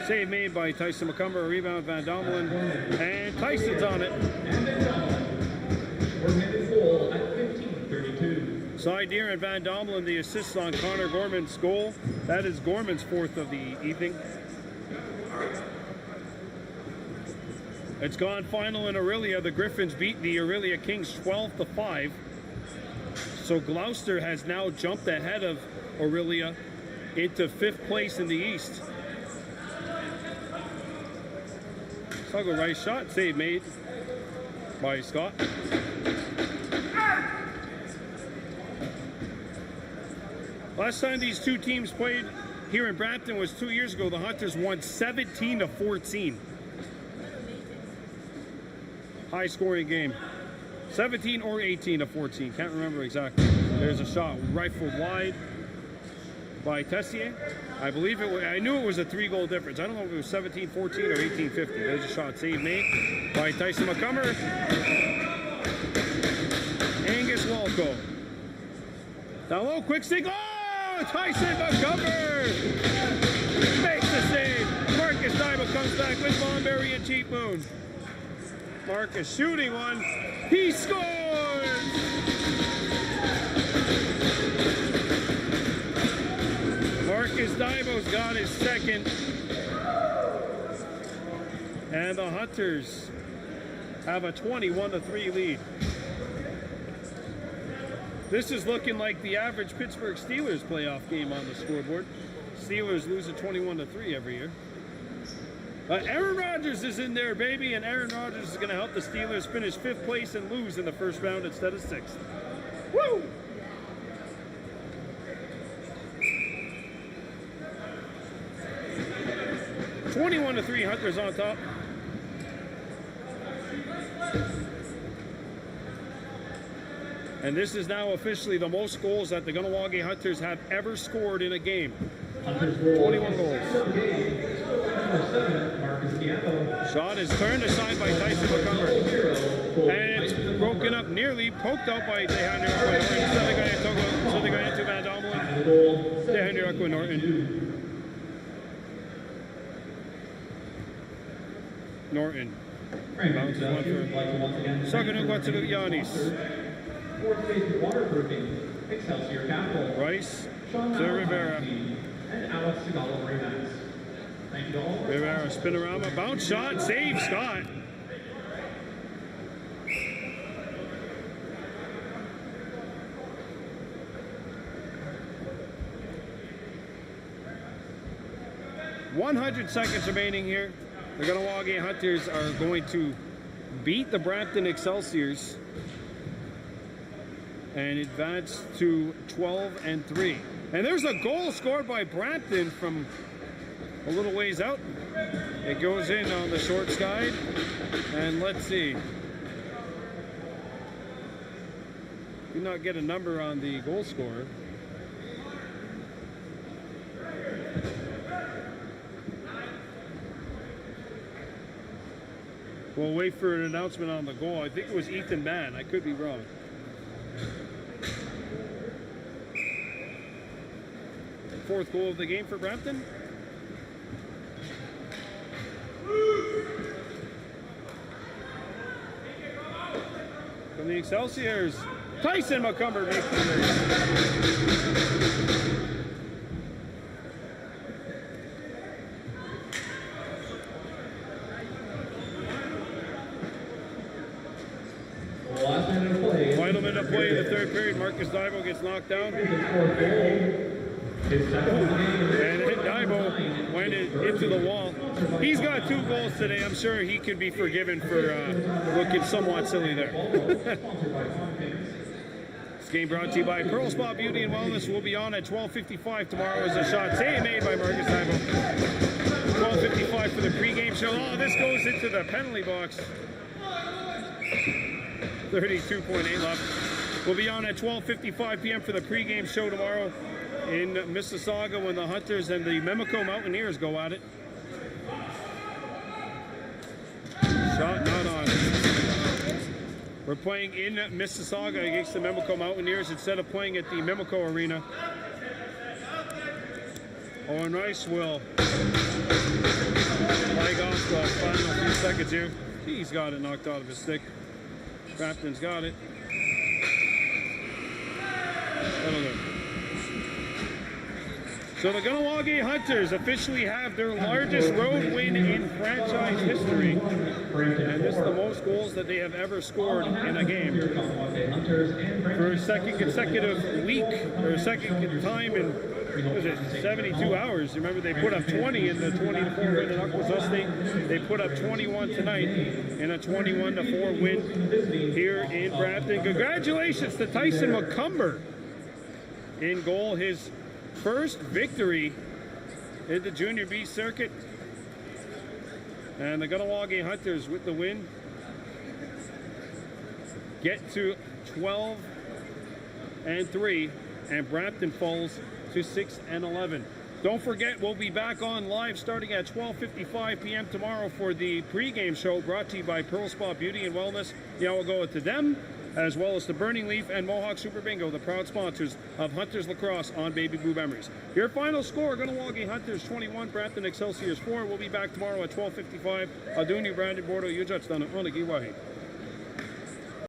Save made by Tyson McCumber, a rebound Van Domelen, and Tyson's on it. Sideer and Van Domelen the assists on Connor Gorman's goal. That is Gorman's 4th of the evening. It's gone final in Orillia. The Griffins beat the Orillia Kings 12-5. So Gloucester has now jumped ahead of Orillia into 5th place in the East. Sluggo Rice shot, save made by Scott. Last time these 2 teams played here in Brampton was 2 years ago. The Hunters won 17-14. High scoring game. 17 or 18-14, can't remember exactly. There's a shot rifled wide by Tessier. I believe it was, I knew it was a 3-goal difference. I don't know if it was 17-14 or 18-50. There's a shot save made by Tyson McCumber. Angus Walco. Down low, quick stick. Oh, Tyson McCumber makes the save. Marcus Dibo comes back with Bonberry and Cheap Moon. Marcus shooting one. He scores! Marcus Dibo's got his second. And the Hunters have a 21-3 lead. This is looking like the average Pittsburgh Steelers playoff game on the scoreboard. Steelers lose at 21-3 every year. Aaron Rodgers is in there, baby, and Aaron Rodgers is going to help the Steelers finish 5th place and lose in the first round instead of 6th. Woo! (21-3) Hunters on top. And this is now officially the most goals that the Kahnawake Hunters have ever scored in a game. 21 goals. Shot is turned aside by Tyson McCumber. And it's broken up nearly, poked out by Dehander Aquanorton. So they got into Van Dommelin. Dehander Aquanorton. Norton. Bounces one for Saganugwatsu Yanis. 4th base waterproofing, Excelsior Capital. Rice to Rivera. And Alex Segalo Remax. Thank you to all. Rivera, spinorama, bounce shot, save Scott. .100 seconds remaining here. The Kahnawake Hunters are going to beat the Brampton Excelsiors and advance to 12-3. And there's a goal scored by Brampton from a little ways out. It goes in on the short side. And let's see. Do not get a number on the goal scorer. We'll wait for an announcement on the goal. I think it was Ethan Mann. I could be wrong. Fourth goal of the game for Brampton. From the Excelsiors, Tyson McCumber makes the race. Final minute of play in the third period. Marcus Dibo gets knocked down. And then Dibo went into the wall. He's got 2 goals today. I'm sure he could be forgiven for looking somewhat silly there. This game brought to you by Pearl Spa Beauty and Wellness. Will be on at 12:55 tomorrow as a shot made by Marcus Dibo. 12:55 for the pregame show. Oh, this goes into the penalty box. 32.8 left. We'll be on at 12:55 p.m. for the pregame show tomorrow in Mississauga when the Hunters and the Mimico Mountaineers go at it. Shot not on. We're playing in Mississauga against the Mimico Mountaineers instead of playing at the Mimico Arena. Owen Rice will flag off the final few seconds here. He's got it knocked out of his stick. Brampton's got it. That'll go. So the Kahnawake Hunters officially have their largest road win in franchise history. And this is the most goals that they have ever scored in a game. For a second consecutive week, or a second time in, what was it, 72 hours. Remember, they put up 20 in the 20-4 win in Akwesasne. They put up 21 tonight in a 21-4 win here in Brampton. Congratulations to Tyson McCumber in goal. His first victory in the Junior B circuit. And the Kahnawake Hunters with the win get to 12-3, and Brampton falls to 6-11. Don't forget, we'll be back on live starting at 12:55 p.m. tomorrow for the pregame show brought to you by Pearl Spa Beauty and Wellness. Yeah, we'll go to them as well as the Burning Leaf and Mohawk Super Bingo, the proud sponsors of Hunters Lacrosse on Baby Blue Memories. Your final score, Kahnawake Hunters 21, Brampton Excelsiors 4. We'll be back tomorrow at 12:55. I'll do Brandon Bordeaux, you judge down on the Giwahi.